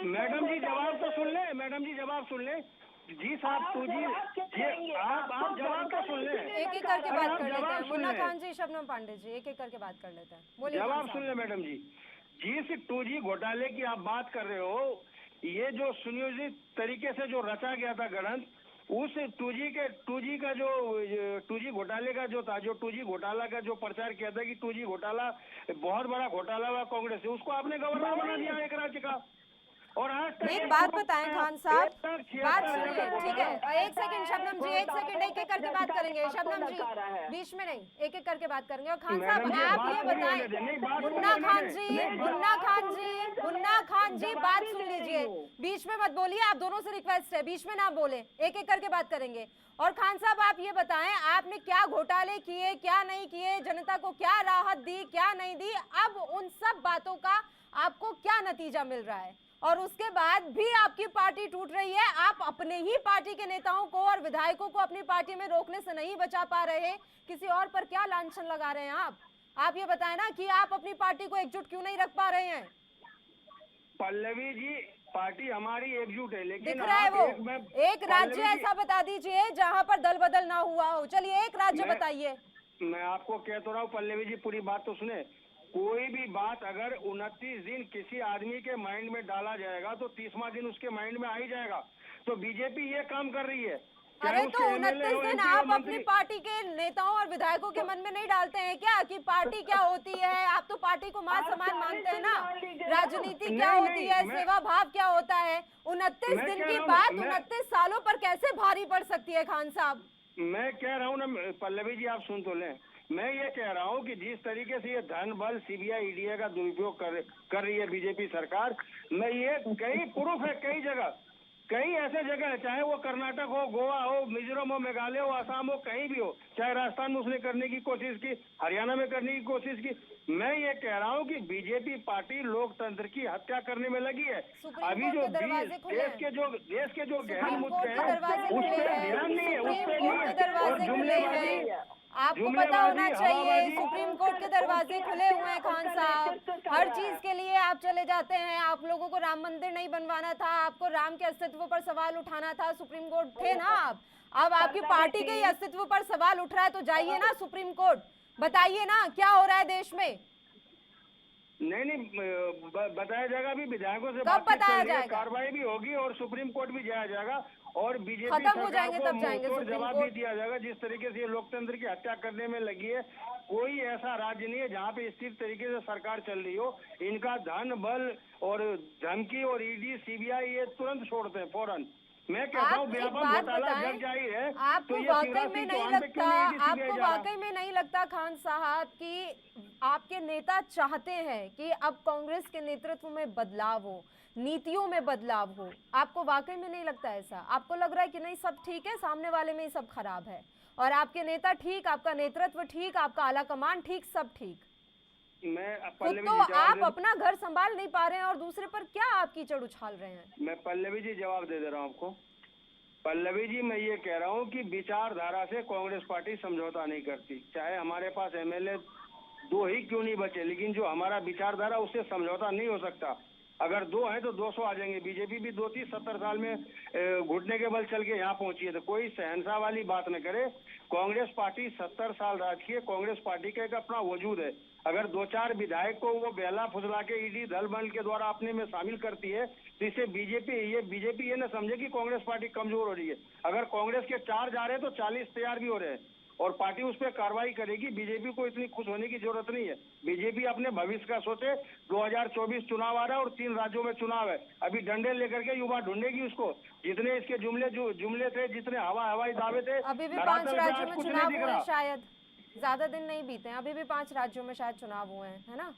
मैडम जी जवाब तो सुन ले, मैडम जी जवाब सुन ले जी साहब, 2G आप जवाब तो सुन ले, एक एक करके बात कर लेते हैं। मुन्ना खान जी, शबनम पांडे जी, एक एक करके बात कर लेते हैं, बोलिए। जवाब सुन ले मैडम जी, जिस 2G घोटाले की आप बात कर रहे हो, ये जो सुनियोजित तरीके से जो रचा गया था गणन, उस 2G का जो 2G घोटाले का जो था, जो 2G घोटाला का जो प्रचार किया था कि 2G घोटाला बहुत बड़ा घोटाला हुआ कांग्रेस से, उसको आपने गवर्नर बना दिया एक राज्य का। और आज एक बात बताएं खान साहब, बात सुनिए, ठीक है, एक सेकंड शबनम जी, एक सेकंड, एक एक करके बात करेंगे। शबनम जी बीच में नहीं, एक एक करके बात करेंगे। और खान साहब आप ये बताएं, मुन्ना खान जी बात सुन लीजिए, बीच में मत बोलिए, आप दोनों से रिक्वेस्ट है, बीच में ना बोले, एक एक करके बात करेंगे। और खान साहब आप ये बताएं, आपने क्या घोटाले किए, क्या नहीं किए, जनता को क्या राहत दी, क्या नहीं दी, अब उन सब बातों का आपको क्या नतीजा मिल रहा है? और उसके बाद भी आपकी पार्टी टूट रही है, आप अपने ही पार्टी के नेताओं को और विधायकों को अपनी पार्टी में रोकने से नहीं बचा पा रहे, किसी और पर क्या लांछन लगा रहे हैं आप ये बताएं ना कि आप अपनी पार्टी को एकजुट क्यों नहीं रख पा रहे हैं? पल्लवी जी, पार्टी हमारी एकजुट है, लेकिन दिख रहा है वो एक राज्य ऐसा बता दीजिए जहां पर दल बदल ना हुआ हो। चलिए एक राज्य बताइए। मैं आपको कह तो रहा हूँ पल्लवी जी, पूरी बात तो सुने। कोई भी बात अगर 29 दिन किसी आदमी के माइंड में डाला जाएगा तो 30वां दिन उसके माइंड में आ ही जाएगा। तो बीजेपी ये काम कर रही है। अरे तो 29 दिन आप अपनी पार्टी के नेताओं और विधायकों के मन में नहीं डालते हैं क्या कि पार्टी क्या होती है? आप तो पार्टी को मान सम्मान मानते हैं ना, राजनीति क्या होती है, सेवा भाव क्या होता है। 29 दिन की बात 29 सालों पर कैसे भारी पड़ सकती है खान साहब? मैं कह रहा हूँ ना पल्लवी जी, आप सुन तो लें। मैं ये कह रहा हूँ कि जिस तरीके से ये धन बल सीबीआई ईडी का दुरुपयोग कर रही है बीजेपी सरकार, मैं ये कई प्रूफ है, कई ऐसे जगह है, चाहे वो कर्नाटक हो, गोवा हो, मिजोरम हो, मेघालय हो, असम हो, कहीं भी हो, चाहे राजस्थान में उसने करने की कोशिश की, हरियाणा में करने की कोशिश की। मैं ये कह रहा हूँ कि बीजेपी पार्टी लोकतंत्र की हत्या करने में लगी है। अभी जो देश के जो गहन मुद्दे हैं उस पर ध्यान नहीं है, उस पर नहीं है। आपको पता होना चाहिए सुप्रीम कोर्ट के दरवाजे खुले हुए हैं खान साहब, हर चीज के लिए आप चले जाते हैं। आप लोगों को राम मंदिर नहीं बनवाना था, आपको राम के अस्तित्व पर सवाल उठाना था, सुप्रीम कोर्ट थे ना आप। अब आपकी पार्टी के ही अस्तित्व पर सवाल उठ रहा है तो जाइए ना सुप्रीम कोर्ट, बताइए ना क्या हो रहा है देश में। नहीं बताया जाएगा, भी विधायकों से कब बताया जाएगा? कार्रवाई भी होगी और सुप्रीम कोर्ट भी जाया जाएगा और बीजेपी खत्म हो जाएंगे तब जाएंगे सुप्रीम जवाब कोर्ट। भी दिया जाएगा। जिस तरीके से ये लोकतंत्र की हत्या करने में लगी है, कोई ऐसा राज्य नहीं है जहाँ पे स्थिर तरीके से सरकार चल रही हो। इनका धन बल और धमकी और ईडी सीबीआई ये तुरंत छोड़ते हैं फौरन। मैं कहता हूँ व्यापक घोटाला जग जाहिर है। आपको वाकई में नहीं लगता, आपको वाकई में नहीं लगता खान साहब कि आपके नेता चाहते हैं कि अब कांग्रेस के नेतृत्व में बदलाव हो, नीतियों में बदलाव हो? आपको वाकई में नहीं लगता ऐसा? आपको लग रहा है कि नहीं सब ठीक है, सामने वाले में ही सब खराब है और आपके नेता ठीक, आपका नेतृत्व ठीक, आपका आला कमान ठीक, सब ठीक? खुद तो आप अपना घर संभाल नहीं पा रहे हैं और दूसरे पर क्या आप कीचड़ उछाल रहे हैं? मैं पल्लवी जी जवाब दे रहा हूँ आपको। पल्लवी जी, मैं ये कह रहा हूँ कि विचारधारा से कांग्रेस पार्टी समझौता नहीं करती। चाहे हमारे पास एमएलए 2 ही क्यों नहीं बचे, लेकिन जो हमारा विचारधारा उससे समझौता नहीं हो सकता। अगर 2 हैं तो 200 आ जाएंगे। बीजेपी भी 70 साल में घुटने के बल चल के यहाँ पहुंची है, तो कोई शहंशाह वाली बात न करे। कांग्रेस पार्टी 70 साल राज की है। कांग्रेस पार्टी का एक अपना वजूद है। अगर 2-4 विधायक को वो बहला फुसला के ईडी दल बल के द्वारा अपने में शामिल करती है तो इससे बीजेपी ये न समझे कि कांग्रेस पार्टी कमजोर हो रही है। अगर कांग्रेस के 4 जा रहे हैं तो 40 तैयार भी हो रहे हैं। और पार्टी उस पर कार्रवाई करेगी। बीजेपी को इतनी खुश होने की जरूरत नहीं है। बीजेपी अपने भविष्य का सोचे। 2024 चुनाव आ रहा है और 3 राज्यों में चुनाव है। अभी डंडे लेकर के युवा ढूंढेगी उसको। जितने इसके जुमले थे, जितने हवाई दावे थे, अभी भी 5 धरातल पे राज्यों आज में कुछ चुनाव नहीं दिख हुए हैं, रहा। शायद ज्यादा दिन नहीं बीते हैं, अभी भी 5 राज्यों में शायद चुनाव हुए हैं, है ना?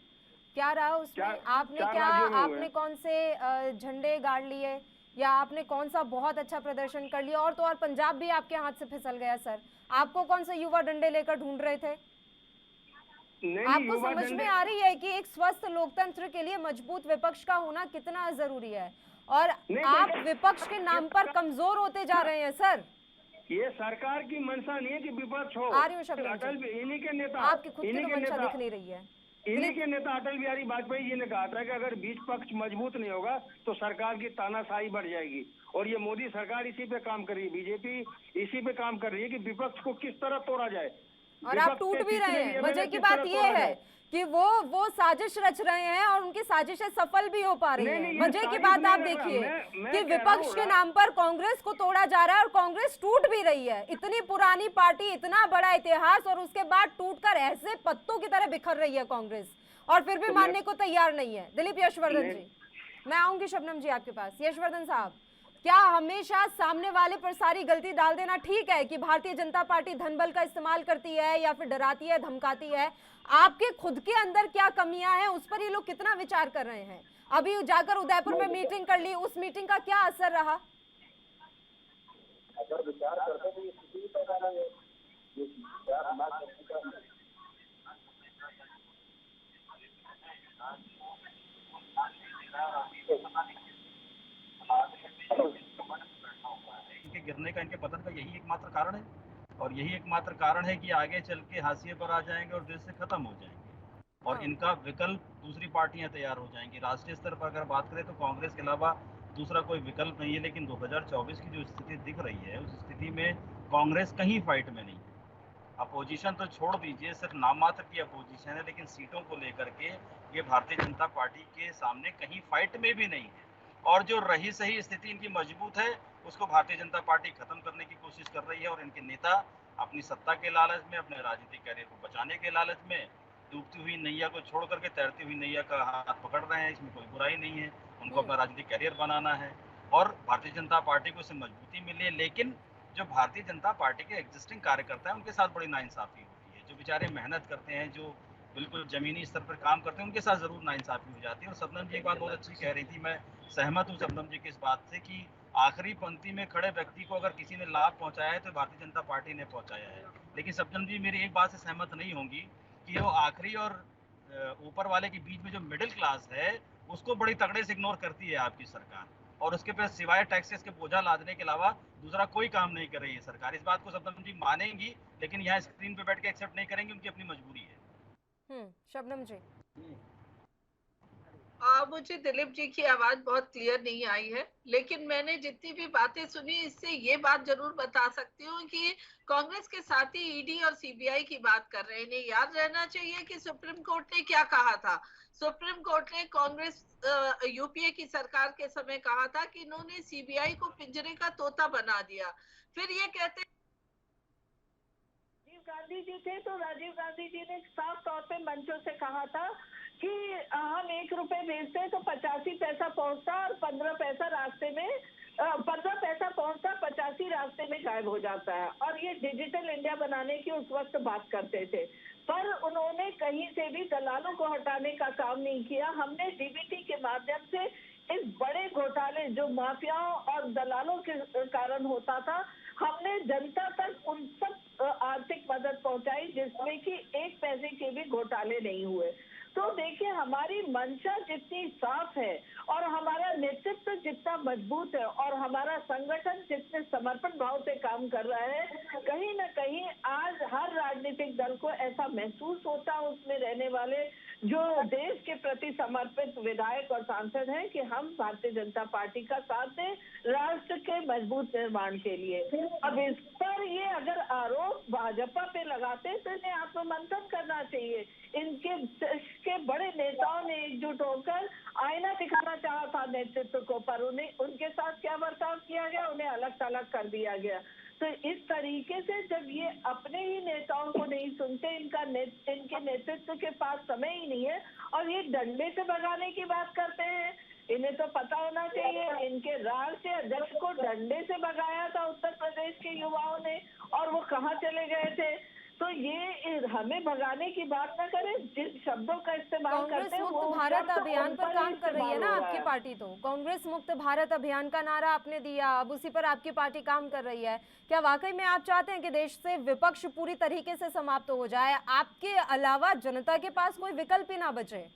क्या रहा उसमें? आपने चार राज्यों में हुए आपने हैं। कौन से झंडे गाड़ लिए, या आपने कौन सा बहुत अच्छा प्रदर्शन कर लिया? और तो और पंजाब भी आपके हाथ से फिसल गया सर। आपको कौन से युवा डंडे लेकर ढूंढ रहे थे? आपको युवा समझ में आ रही है कि एक स्वस्थ लोकतंत्र के लिए मजबूत विपक्ष का होना कितना जरूरी है, और आप विपक्ष के नाम पर कमजोर होते जा रहे हैं सर। ये सरकार की मंशा नहीं है कि विपक्ष हो। आ रही हूँ शबनम जी। अटल इन्हीं के नेता, आपकी खुद की तो मंशा दिख नहीं रही है। इन्हीं के नेता अटल बिहारी वाजपेयी जी ने कहा था कि अगर बीच पक्ष मजबूत नहीं होगा तो सरकार की तानाशाही बढ़ जाएगी। और ये मोदी सरकार इसी पे काम कर रही है, बीजेपी इसी पे काम कर रही है कि विपक्ष को किस तरह तोड़ा जाए। और आप टूट भी रहे हैं। मजे की बात ये है कि वो साजिश रच रहे हैं और उनकी साजिशें सफल भी हो पा रही हैं। मजे की बात आप देखिए कि विपक्ष के नाम पर कांग्रेस को तोड़ा जा रहा है और कांग्रेस टूट भी रही है। इतनी पुरानी पार्टी, इतना बड़ा इतिहास, और उसके बाद टूटकर ऐसे पत्तों की तरह बिखर रही है कांग्रेस, और फिर भी मानने को तैयार नहीं है। दिलीप यशवर्धन जी, मैं आऊंगी शबनम जी आपके पास। यशवर्धन साहब, क्या हमेशा सामने वाले पर सारी गलती डाल देना ठीक है कि भारतीय जनता पार्टी धनबल का इस्तेमाल करती है या फिर डराती है, धमकाती है? आपके खुद के अंदर क्या कमियां हैं, उस पर ये लोग कितना विचार कर रहे हैं? अभी जाकर उदयपुर में मीटिंग कर ली, उस मीटिंग का क्या असर रहा? अगर विचार करते तो ये स्थिति पैदा नहीं है। ये विचार ना इनके गिरने का, इनके पतन का यही एकमात्र कारण है, और यही एकमात्र कारण है कि आगे चल के हाशिए पर आ जाएंगे और देश से खत्म हो जाएंगे, और इनका विकल्प दूसरी पार्टियां तैयार हो जाएंगी। राष्ट्रीय स्तर पर अगर बात करें तो कांग्रेस के अलावा दूसरा कोई विकल्प नहीं है। लेकिन 2024 की जो स्थिति दिख रही है, उस स्थिति में कांग्रेस कहीं फाइट में नहीं है। अपोजिशन तो छोड़ दीजिए, सिर्फ नाम मात्र की अपोजिशन है, लेकिन सीटों को लेकर के ये भारतीय जनता पार्टी के सामने कहीं फाइट में भी नहीं है। और जो रही सही स्थिति इनकी मजबूत है, उसको भारतीय जनता पार्टी खत्म करने की कोशिश कर रही है, और इनके नेता अपनी सत्ता के लालच में, अपने राजनीतिक कैरियर को बचाने के लालच में डूबती हुई नैया को छोड़ करके तैरती हुई नैया का हाथ पकड़ रहे हैं। इसमें कोई बुराई नहीं है, उनको अपना राजनीतिक कैरियर बनाना है और भारतीय जनता पार्टी को इससे मजबूती मिले। लेकिन जो भारतीय जनता पार्टी के एग्जिस्टिंग कार्यकर्ता हैं, उनके साथ बड़ी नाइंसाफी होती है। जो बेचारे मेहनत करते हैं, जो बिल्कुल जमीनी स्तर पर काम करते हैं, उनके साथ जरूर नाइंसाफी हो जाती है। और शबनम जी एक बात बहुत अच्छी कह रही थी, मैं सहमत हूँ शबनम जी की इस बात से कि आखिरी पंक्ति में खड़े व्यक्ति को अगर किसी ने लाभ पहुंचाया है तो भारतीय जनता पार्टी ने पहुंचाया है। लेकिन शबनम जी मेरी एक बात से सहमत नहीं होंगी कि वो आखिरी और ऊपर वाले के बीच में जो मिडिल क्लास है, उसको बड़ी तगड़े से इग्नोर करती है आपकी सरकार, और उसके पे सिवाय टैक्सेस के बोझा लादने के अलावा दूसरा कोई काम नहीं कर रही है सरकार। इस बात को शबनम जी मानेंगी, लेकिन यहाँ स्क्रीन पे बैठ के एक्सेप्ट नहीं करेंगी, उनकी अपनी मजबूरी है। शबनम जी, मुझे दिलीप जी की आवाज बहुत क्लियर नहीं आई है, लेकिन मैंने जितनी भी बातें सुनी, इससे ये बात जरूर बता सकती हूँ कि कांग्रेस के साथ ही ईडी और सीबीआई की बात कर रहे हैं। इन्हें याद रहना चाहिए कि सुप्रीम कोर्ट ने क्या कहा था। सुप्रीम कोर्ट ने कांग्रेस यूपीए की सरकार के समय कहा था कि इन्होंने सीबीआई को पिंजरे का तोता बना दिया। फिर ये कहते राजीव गांधी जी थे तो राजीव गांधी जी ने साफ तौर पे मंचों से कहा था कि हम 1 रुपए बेचते हैं तो 85 पैसा पहुंचता और 15 पैसा रास्ते में 15 पैसा पहुंचता, 85 रास्ते में गायब हो जाता है। और ये डिजिटल इंडिया बनाने की उस वक्त बात करते थे, पर उन्होंने कहीं से भी दलालों को हटाने का काम नहीं किया। हमने डीबीटी के माध्यम से इस बड़े घोटाले जो माफियाओं और दलालों के कारण होता था, हमने जनता तक उन सब आर्थिक मदद पहुंचाई जिसमें कि 1 पैसे के भी घोटाले नहीं हुए। तो देखिए, हमारी मंशा जितनी साफ है और हमारा नेतृत्व जितना मजबूत है और हमारा संगठन जितने समर्पण भाव से काम कर रहा है, कहीं ना कहीं आज हर राजनीतिक दल को ऐसा महसूस होता है, उसमें रहने वाले जो देश के प्रति समर्पित विधायक और सांसद हैं, कि हम भारतीय जनता पार्टी का साथ दें राष्ट्र के मजबूत निर्माण के लिए। अब इस पर ये अगर आरोप भाजपा पे लगाते हैं तो इन्हें आत्ममंथन करना चाहिए। इनके देश के बड़े नेताओं ने एकजुट होकर आईना दिखाना चाहा था नेतृत्व को, पर उन्हें उनके साथ क्या बर्ताव किया गया, उन्हें अलग थलग कर दिया गया। तो इस तरीके से जब ये अपने ही नेताओं को नहीं सुनते, इनके नेतृत्व के पास समय ही नहीं है और ये डंडे से भगाने की बात करते हैं। इन्हें तो पता होना चाहिए, इनके राष्ट्रीय अध्यक्ष को डंडे से भगाया था उत्तर प्रदेश के युवाओं ने और वो कहाँ चले गए थे। तो ये हमें भगाने की बात ना करें, जिन शब्दों का इस्तेमाल कांग्रेस करते हैं वो मुक्त भारत शब्द अभियान उन पर काम कर रही है ना इस्तेमाल हो रहा आपकी है। पार्टी। तो कांग्रेस मुक्त भारत अभियान का नारा आपने दिया, अब उसी पर आपकी पार्टी काम कर रही है। क्या वाकई में आप चाहते हैं कि देश से विपक्ष पूरी तरीके से समाप्त हो जाए, आपके अलावा जनता के पास कोई विकल्प ही ना बचे?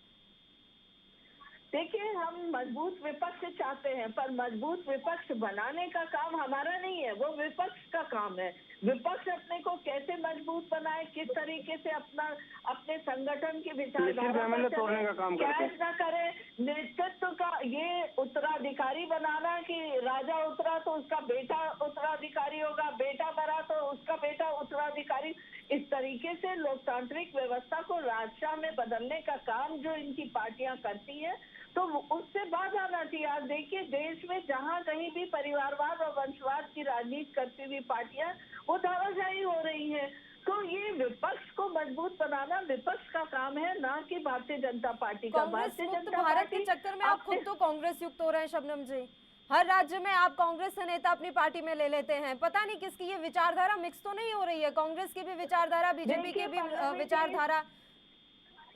देखिए, हम मजबूत विपक्ष चाहते हैं, पर मजबूत विपक्ष बनाने का काम हमारा नहीं है, वो विपक्ष का काम है। विपक्ष अपने को कैसे मजबूत बनाए, किस तरीके से अपने संगठन की विचारधारा पर तोड़ने का काम करते हैं। कैसे ना करे, नेतृत्व का ये उत्तराधिकारी बनाना कि राजा उतरा तो उसका बेटा उत्तराधिकारी होगा, बेटा मरा तो उसका बेटा उत्तराधिकारी, इस तरीके से लोकतांत्रिक व्यवस्था को राजशाह में बदलने का काम जो इनकी पार्टियां करती है, तो उससे बात आना चाहिए। आज देखिए, देश में जहां कहीं भी परिवारवाद और वंशवाद की राजनीति करती हुई पार्टियां वो धाराशाही हो रही हैं। तो ये विपक्ष को मजबूत बनाना विपक्ष का काम है, ना कि भारतीय जनता पार्टी का। कांग्रेस भारतीय मुक्त जनता भारत के पार्टी चक्कर में आप खुद तो कांग्रेस युक्त हो रहे हैं शबनम जी। हर राज्य में आप कांग्रेस से नेता अपनी पार्टी में ले लेते हैं, पता नहीं किसकी ये विचारधारा मिक्स तो नहीं हो रही है? कांग्रेस की भी विचारधारा, बीजेपी की भी विचारधारा,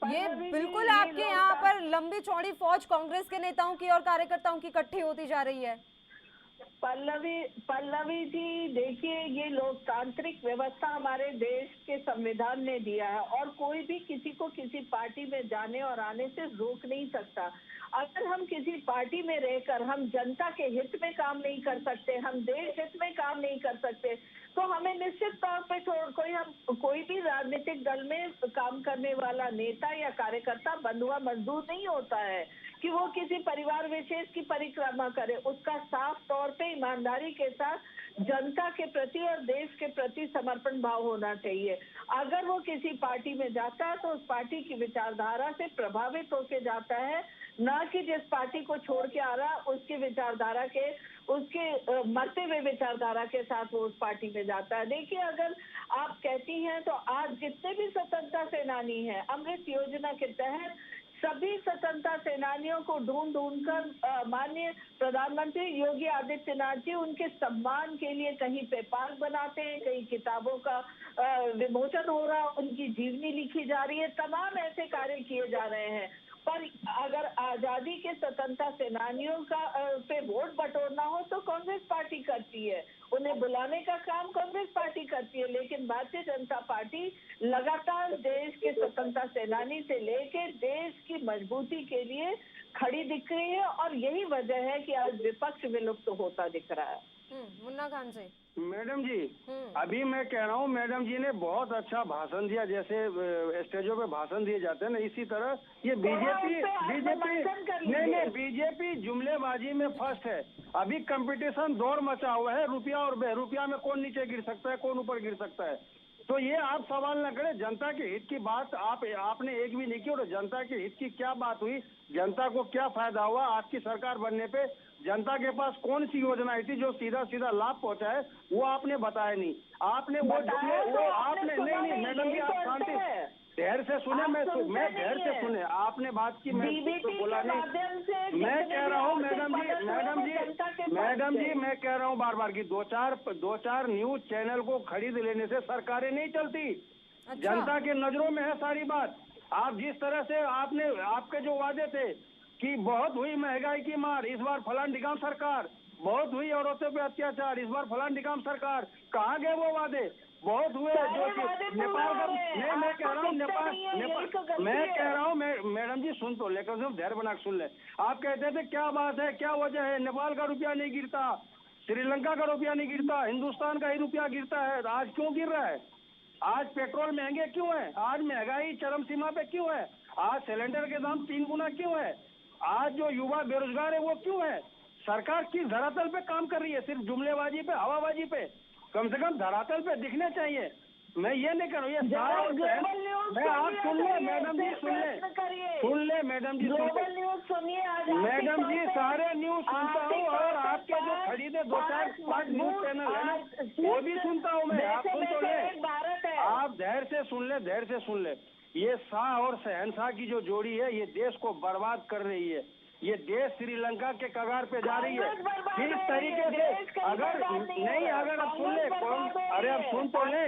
ये बिल्कुल आपके यहाँ पर लंबी चौड़ी फौज कांग्रेस के नेताओं की और कार्यकर्ताओं की इकट्ठी होती जा रही है। पल्लवी जी, देखिए, ये लोकतांत्रिक व्यवस्था हमारे देश के संविधान ने दिया है और कोई भी किसी को किसी पार्टी में जाने और आने से रोक नहीं सकता। अगर हम किसी पार्टी में रहकर हम जनता के हित में काम नहीं कर सकते, हम देश हित में काम नहीं कर सकते, तो हमें निश्चित तौर पे कोई भी राजनीतिक दल में काम करने वाला नेता या कार्यकर्ता बंधुआ मजदूर नहीं होता है कि वो किसी परिवार विशेष की परिक्रमा करे। उसका साफ तौर पे ईमानदारी के साथ जनता के प्रति और देश के प्रति समर्पण भाव होना चाहिए। अगर वो किसी पार्टी में जाता है तो उस पार्टी की विचारधारा से प्रभावित होकर जाता है, ना कि जिस पार्टी को छोड़ के आ रहा उसकी विचारधारा के, उसके मरते हुए विचारधारा के साथ वो उस पार्टी में जाता है। देखिए, अगर आप कहती हैं तो आज जितने भी स्वतंत्रता सेनानी हैं, अमृत योजना के तहत सभी स्वतंत्रता सेनानियों को ढूंढ कर माननीय प्रधानमंत्री योगी आदित्यनाथ जी उनके सम्मान के लिए कहीं पे पार्क बनाते हैं, कहीं किताबों का विमोचन हो रहा, उनकी जीवनी लिखी जा रही है, तमाम ऐसे कार्य किए जा रहे हैं। पर अगर आजादी के स्वतंत्रता सेनानियों का पे वोट बटोरना हो तो कांग्रेस पार्टी करती है, उन्हें बुलाने का काम कांग्रेस पार्टी करती है। लेकिन भारतीय जनता पार्टी लगातार देश के स्वतंत्रता सेनानी से लेकर देश की मजबूती के लिए खड़ी दिख रही है और यही वजह है कि आज विपक्ष विलुप्त होता दिख रहा है। मुन्ना खान जी। मैडम जी, अभी मैं कह रहा हूँ, मैडम जी ने बहुत अच्छा भाषण दिया, जैसे स्टेजों पे भाषण दिए जाते हैं ना, इसी तरह ये बीजेपी जुमलेबाजी में फर्स्ट है। अभी कंपटीशन दौर मचा हुआ है, रुपया और बेरुपया में कौन नीचे गिर सकता है, कौन ऊपर गिर सकता है। तो ये आप सवाल न करें, जनता के हित की बात आपने एक भी नहीं की। और जनता के हित की क्या बात हुई, जनता को क्या फायदा हुआ आपकी सरकार बनने पे, जनता के पास कौन सी योजना आई थी जो सीधा सीधा लाभ पहुंचाए, वो आपने बताया नहीं। आपने वो आपने नहीं मैडम जी, आप शांति धैर्य से सुने, मैं धैर्य से सुने, आपने बात की, मैं तो बोला नहीं। मैं कह रहा हूँ मैडम जी, मैं कह रहा हूँ बार बार की दो चार न्यूज चैनल को खरीद लेने से सरकारें नहीं चलती। जनता के नजरों में है सारी बात। आप जिस तरह से आपके जो वादे थे कि बहुत हुई महंगाई की मार, इस बार फलान ढिकाम सरकार, बहुत हुई औरतों पे अत्याचार, इस बार फलान ढिकाम सरकार, कहाँ गए वो वादे? बहुत हुए जो नेपाल का, नहीं मैं कह रहा हूँ मैडम जी सुन तो लेकर धैर्य बना सुन ले। आप कहते थे क्या बात है, क्या वजह है, नेपाल का रुपया नहीं गिरता, श्रीलंका का रुपया नहीं गिरता, हिंदुस्तान का ही रुपया गिरता है। आज क्यों गिर रहा है? आज पेट्रोल महंगे क्यों है? आज महंगाई चरम सीमा पे क्यों है? आज सिलेंडर के दाम 3 गुना क्यों है? आज जो युवा बेरोजगार है वो क्यों है? सरकार किस धरातल पे काम कर रही है? सिर्फ जुमलेबाजी पे, हवाबाजी पे? कम से कम धरातल पे दिखने चाहिए। मैं ये नहीं कर रहा हूँ, ये मैं आप सुन ले मैडम जी, सुन ले मैडम जी, सुनिए मैडम जी, सारे न्यूज सुनता हूँ और आपके जो खरीदे 2-4-5 न्यूज चैनल है ना, वो भी सुनता हूँ मैं, आप सुन तो ले। एक भारत है। आप धैर्य से सुन ले, धैर्य से सुन ले। ये शाह और शहनशाह की जो जोड़ी है, ये देश को बर्बाद कर रही है। ये देश श्रीलंका के कगार पे जा रही है। जिस तरीके से अगर नहीं, अगर आप सुन ले, अरे आप सुन तो ले,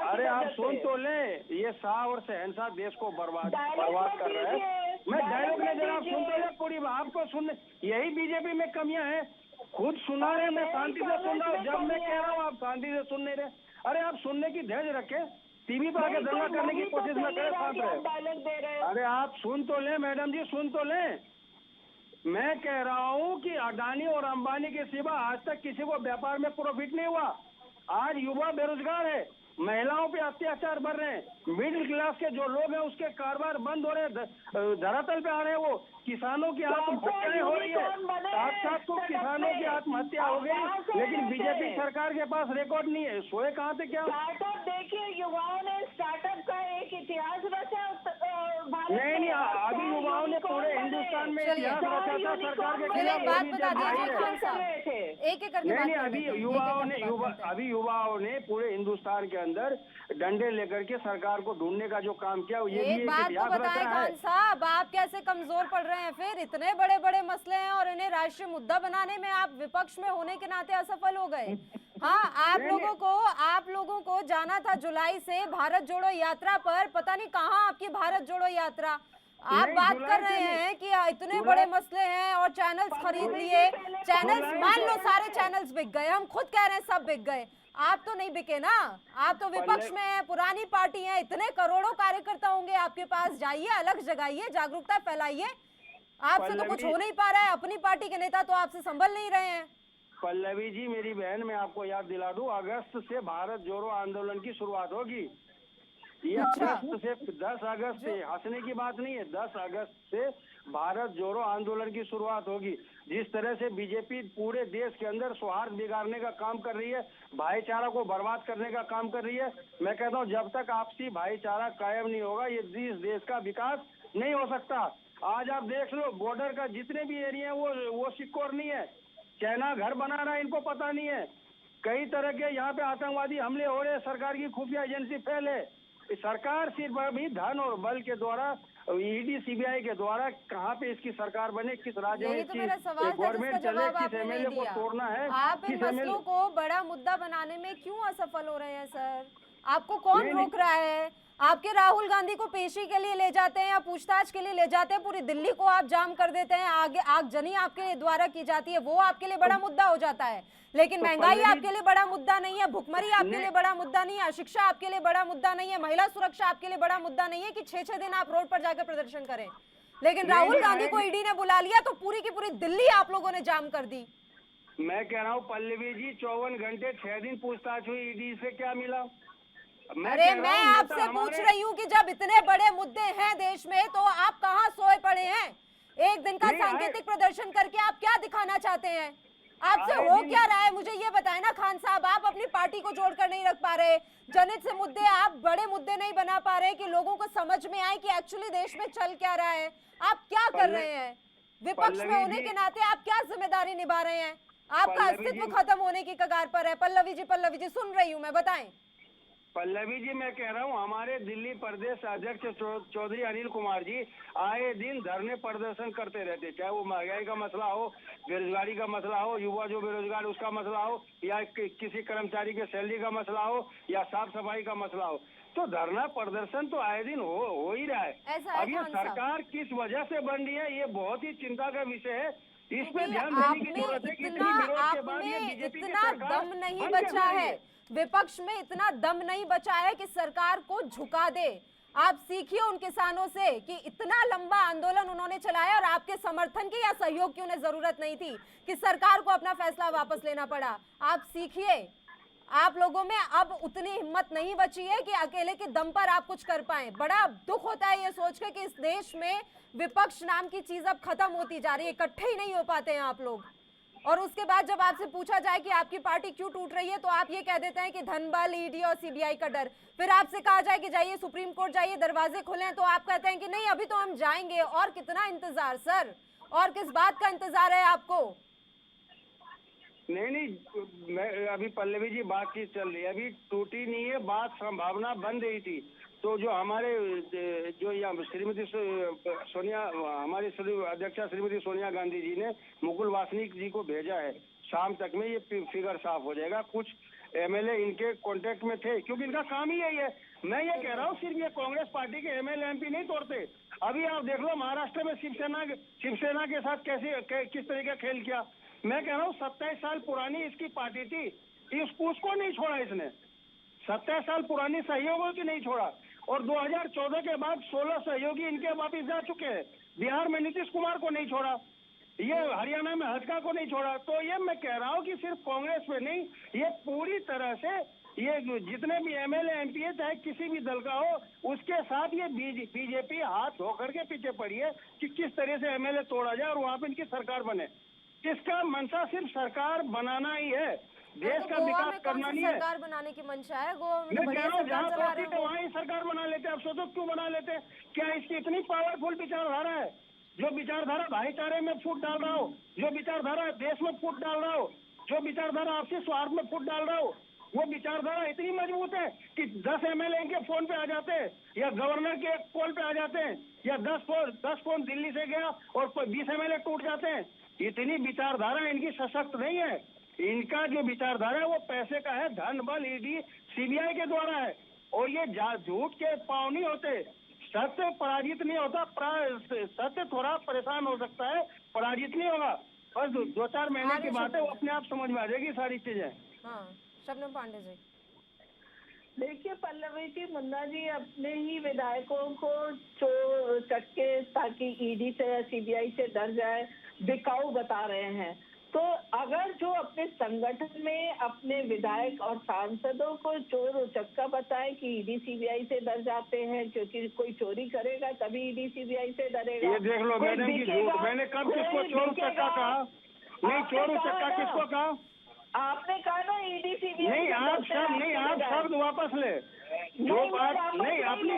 अरे आप सुन तो ले, ये शाह और शहनशाह देश को बर्बाद कर रहे हैं। मैं डायलॉग नहीं दे रहा, आप सुन तो ले पूरी, आपको सुनने, यही बीजेपी में कमियां हैं। खुद सुना रहे, मैं शांति से सुन रहा हूँ। जब मैं कह रहा हूँ आप शांति से सुन नहीं रहे। अरे आप सुनने की धैर्य रखे, टीवी पर आके दंगा करने की कोशिश न करें, शांत रहे। अरे आप सुन तो ले मैडम जी, सुन तो ले। मैं कह रहा हूँ कि अडानी और अंबानी के सिवा आज तक किसी को व्यापार में प्रॉफिट नहीं हुआ। आज युवा बेरोजगार है, महिलाओं पे अत्याचार बढ़ रहे हैं, मिडिल क्लास के जो लोग हैं उसके कारोबार बंद हो रहे हैं, धरातल पे आ रहे हैं। वो किसानों की आत्महत्याएं हो रही है, साथ साथ तो किसानों की आत्महत्या हो गई, लेकिन बीजेपी सरकार के पास रिकॉर्ड नहीं है। सोए कहाँ थे क्या? स्टार्टअप देखिए, युवाओं ने स्टार्टअप का एक इतिहास रचा। नहीं, अभी युवाओं ने पूरे हिंदुस्तान में इतिहास रचा था सरकार के खिलाफ। एक बात बता दीजिए खान साहब, एक एक करके बात नहीं, कर अभी लेते हैं, अभी युवाओं ने पूरे हिंदुस्तान के अंदर डंडे लेकर के सरकार को ढूंढने का जो काम किया, ये भी एक बात तो बताएं खान साहब, आप कैसे कमजोर पड़ रहे हैं फिर? इतने बड़े बड़े मसले हैं और इन्हें राष्ट्रीय मुद्दा बनाने में आप विपक्ष में होने के नाते असफल हो गए। हाँ, आप लोगों को जाना था जुलाई से भारत जोड़ो यात्रा पर, पता नहीं कहाँ आपकी भारत जोड़ो यात्रा। आप बात कर रहे हैं कि इतने बड़े मसले हैं और चैनल्स खरीद लिए, चैनल्स मान लो सारे चैनल्स बिक गए, हम खुद कह रहे हैं सब बिक गए, आप तो नहीं बिके ना, आप तो विपक्ष में हैं, पुरानी पार्टी है, इतने करोड़ों कार्यकर्ता होंगे आपके पास, जाइए अलग जगाइए, जागरूकता फैलाइए। आपसे तो कुछ हो नहीं पा रहा है, अपनी पार्टी के नेता तो आपसे संभल नहीं रहे हैं। पल्लवी जी, मेरी बहन, मैं आपको याद दिला दूं, अगस्त से भारत जोड़ो आंदोलन की शुरुआत होगी। ये अगस्त से 10 अगस्त से, हंसने की बात नहीं है, 10 अगस्त से भारत जोड़ो आंदोलन की शुरुआत होगी। जिस तरह से बीजेपी पूरे देश के अंदर सौहार्द बिगाड़ने का काम कर रही है, भाईचारा को बर्बाद करने का काम कर रही है, मैं कहता हूँ जब तक आपसी भाईचारा कायम नहीं होगा, ये देश का विकास नहीं हो सकता। आज आप देख लो, बॉर्डर का जितने भी एरिया है वो सिक्योर नहीं है। चाइना घर बना रहा है, इनको पता नहीं है। कई तरह के यहाँ पे आतंकवादी हमले हो रहे हैं, सरकार की खुफिया एजेंसी फेल है। सरकार सिर्फ अभी धन और बल के द्वारा, ईडी सीबीआई के द्वारा कहाँ पे इसकी सरकार बने, किस राज्य में तो मेरा सवाल था जिसका जवाब आपने नहीं दिया। तोड़ना है। आप इन मसलों को बड़ा मुद्दा बनाने में क्यों असफल हो रहे हैं सर? आपको कौन रोक रहा है? आपके राहुल गांधी को पेशी के लिए ले जाते हैं या पूछताछ के लिए ले जाते हैं, पूरी दिल्ली को आप जाम कर देते हैं, आगे आगजनी आपके द्वारा की जाती है, वो आपके लिए बड़ा मुद्दा हो जाता है। लेकिन महंगाई आपके लिए बड़ा मुद्दा नहीं है, भुखमरी आपके लिए बड़ा मुद्दा नहीं है, शिक्षा आपके लिए बड़ा मुद्दा नहीं है, महिला सुरक्षा आपके लिए बड़ा मुद्दा नहीं है कि 6-6 दिन आप रोड पर जाकर प्रदर्शन करें। लेकिन राहुल गांधी को ईडी ने बुला लिया तो पूरी की पूरी दिल्ली आप लोगों ने जाम कर दी। मैं कह रहा हूँ पल्लवी जी, 54 घंटे 6 दिन पूछताछ हुई, ईडी से क्या मिला? अरे मैं आपसे पूछ रही हूँ कि जब इतने बड़े मुद्दे हैं देश में तो आप कहाँ सोए पड़े हैं? एक दिन का सांकेतिक प्रदर्शन करके आप क्या दिखाना चाहते हैं? आपसे हो क्या रहा है मुझे ये बताएं ना खान साहब। आप अपनी पार्टी को जोड़कर नहीं रख पा रहे, जनहित से मुद्दे आप बड़े मुद्दे नहीं बना पा रहे कि लोगों को समझ में आए कि एक्चुअली देश में चल क्या रहा है। आप क्या कर रहे हैं? विपक्ष में होने के नाते आप क्या जिम्मेदारी निभा रहे हैं? आपका अस्तित्व खत्म होने की कगार पर है। पल्लवी जी सुन रही हूँ मैं, बताएं। पल्लवी जी, मैं कह रहा हूँ हमारे दिल्ली प्रदेश अध्यक्ष चौधरी अनिल कुमार जी आए दिन धरने प्रदर्शन करते रहते, चाहे वो महंगाई का मसला हो, बेरोजगारी का मसला हो, युवा जो बेरोजगार उसका मसला हो, या किसी कर्मचारी के सैलरी का मसला हो, या साफ सफाई का मसला हो, तो धरना प्रदर्शन तो आए दिन हो ही रहा है। अब ये सरकार किस वजह से बन रही है, ये बहुत ही चिंता का विषय है। इस पर ध्यान देने की जरूरत है कि इतना दम नहीं बचा है, विपक्ष में इतना दम नहीं बचा है कि सरकार को झुका दे। आप सीखिए उन किसानों से कि इतना लंबा आंदोलन उन्होंने चलाया और आपके समर्थन की या सहयोग की उन्हें जरूरत नहीं थी कि सरकार को अपना फैसला वापस लेना पड़ा। आप सीखिए, आप लोगों में अब उतनी हिम्मत नहीं बची है कि अकेले के दम पर आप कुछ कर पाए। बड़ा दुख होता है ये सोच के कि इस देश में विपक्ष नाम की चीज अब खत्म होती जा रही है, इकट्ठे ही नहीं हो पाते हैं आप लोग। और उसके बाद जब आपसे पूछा जाए कि आपकी पार्टी क्यों टूट रही है तो आप ये कह देते हैं कि धनबल, ईडी और सीबीआई का डर। फिर आपसे कहा जाए कि जाइए सुप्रीम कोर्ट जाइए, दरवाजे खुले हैं, तो आप कहते हैं कि नहीं अभी तो हम जाएंगे। और कितना इंतजार सर, और किस बात का इंतजार है आपको? नहीं, मैं अभी पल्लवी जी बातचीत चल रही है, अभी टूटी नहीं है बात, संभावना बन रही थी। तो जो हमारे जो यहाँ श्रीमती सोनिया, हमारी अध्यक्षा श्रीमती सोनिया गांधी जी ने मुकुल वासनिक जी को भेजा है, शाम तक में ये फिगर साफ हो जाएगा। कुछ एमएलए इनके कांटेक्ट में थे, क्योंकि इनका काम ही यही है। मैं ये कह रहा हूँ सिर्फ ये कांग्रेस पार्टी के एमएलए एमपी नहीं तोड़ते। अभी आप देख लो महाराष्ट्र में शिवसेना के साथ किस तरह का खेल किया। मैं कह रहा हूँ 27 साल पुरानी इसकी पार्टी थी, उसको नहीं छोड़ा इसने। 27 साल पुरानी सहयोगियों की नहीं छोड़ा, और 2014 के बाद 16 सहयोगी इनके वापिस जा चुके हैं। बिहार में नीतीश कुमार को नहीं छोड़ा, ये हरियाणा में हजका को नहीं छोड़ा। तो ये मैं कह रहा हूँ कि सिर्फ कांग्रेस में नहीं, ये पूरी तरह से ये जितने भी एमएलए एमपी है, चाहे किसी भी दल का हो, उसके साथ ये बीजेपी हाथ धो करके पीछे पड़ी है कि किस तरह से एमएलए तोड़ा जाए और वहाँ पे इनकी सरकार बने। इसका मंशा सिर्फ सरकार बनाना ही है, देश का विकास करना नहीं है। सरकार बनाने की मंशा है, गोवा में मैं बढ़िया कह रहा हूँ सरकार जहाँ चला रहे प्रॉफिट है हैं। वहाँ ही सरकार बना लेते। अब सोचो क्यों बना लेते? क्या इसकी इतनी पावरफुल विचारधारा है? जो विचारधारा भाईचारे में फूट डाल रहा हो, जो विचारधारा देश में फूट डाल रहा हो, जो विचारधारा आपसी स्वार्थ में फूट डाल रहा हो, वो विचारधारा इतनी मजबूत है कि 10 एमएलए के फोन पे आ जाते हैं, या गवर्नर के कॉल पे आ जाते हैं, या 10 फोन दिल्ली से गया और 20 एमएलए टूट जाते हैं। इतनी विचारधारा इनकी सशक्त नहीं है। इनका जो विचारधारा है वो पैसे का है, धन बल ईडी सीबीआई के द्वारा है, और ये झूठ के पांव नहीं होते। सत्य पराजित नहीं होता, सत्य थोड़ा परेशान हो सकता है, पराजित नहीं होगा। बस 2-4 महीने की बात है, वो अपने आप समझ में आ जाएगी सारी चीजें। हाँ, शबनम पांडे जी। देखिए पल्लवी जी, मुन्ना जी अपने ही विधायकों को चोर चक्के ताकि ईडी से या सीबीआई से डर जाए बिकाऊ बता रहे हैं। तो अगर जो अपने संगठन में अपने विधायक और सांसदों को चोर उचक्का बताए कि ईडी सीबीआई से डर जाते हैं, क्योंकि कोई चोरी करेगा तभी ईडी सीबीआई से डरेगा। ये देख लो मैडम की झूठ, मैंने कब किसको चोर उचक्का कहा? नहीं, चोर उचक्का किसको कहा? आपने कहा ना ईडी सीबीआई। नहीं, आप शब्द वापस ले। जो बात नहीं अपनी,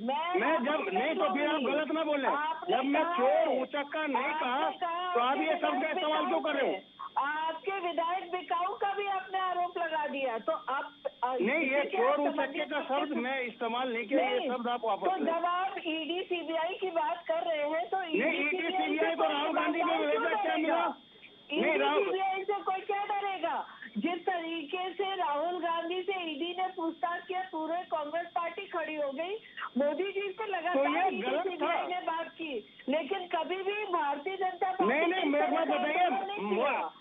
मैं जब नहीं तो फिर आप गलत ना बोले। जब मैं चोर उचक्का नहीं कहा तो आप ये शब्द का इस्तेमाल क्यों कर रहे हो? आपके विधायक बिकाऊ का भी आपने आरोप लगा दिया, तो आप नहीं, ये चोर उचक्के का शब्द मैं इस्तेमाल नहीं किया, ये शब्द आप वापस तो जब आप ईडी सीबीआई की बात कर रहे हैं तो ईडी सीबीआई तो राहुल गांधी को भेजा, क्या मिला? सीबीआई से कोई क्या डरेगा? जिस तरीके से राहुल गांधी से ईडी ने पूछताछ किया, पूरे कांग्रेस पार्टी खड़ी हो गई। मोदी जी से लगातार सीबीआई ने बात की, लेकिन कभी भी भारतीय जनता पार्टी नहीं, मेरे को बताइए,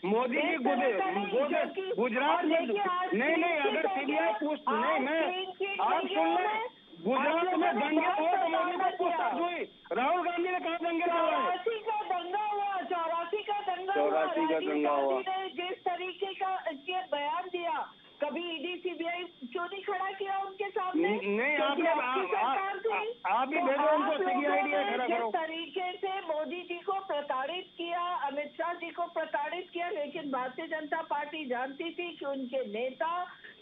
मोदी जी गुजरात में नहीं, अगर सीबीआई नहीं, मैं आप सुन लें, गुजरात में दंगे हुए तो मोदी को पूछताछ हुई। राहुल गांधी ने कहा दंगे करवाए? 84 का दंगा हुआ, 84 का दंगा हुआ। जिस तरीके का ये बयान दिया, कभी ईडी सीबीआई क्यों नहीं खड़ा किया उनके सामने? नहीं, आपने आप ही भेजो उनको सीबीआई खड़ा करो। जिस तरीके से मोदी जी को प्रताड़ित किया, अमित शाह जी को प्रताड़ित किया, लेकिन भारतीय जनता पार्टी जानती थी कि उनके नेता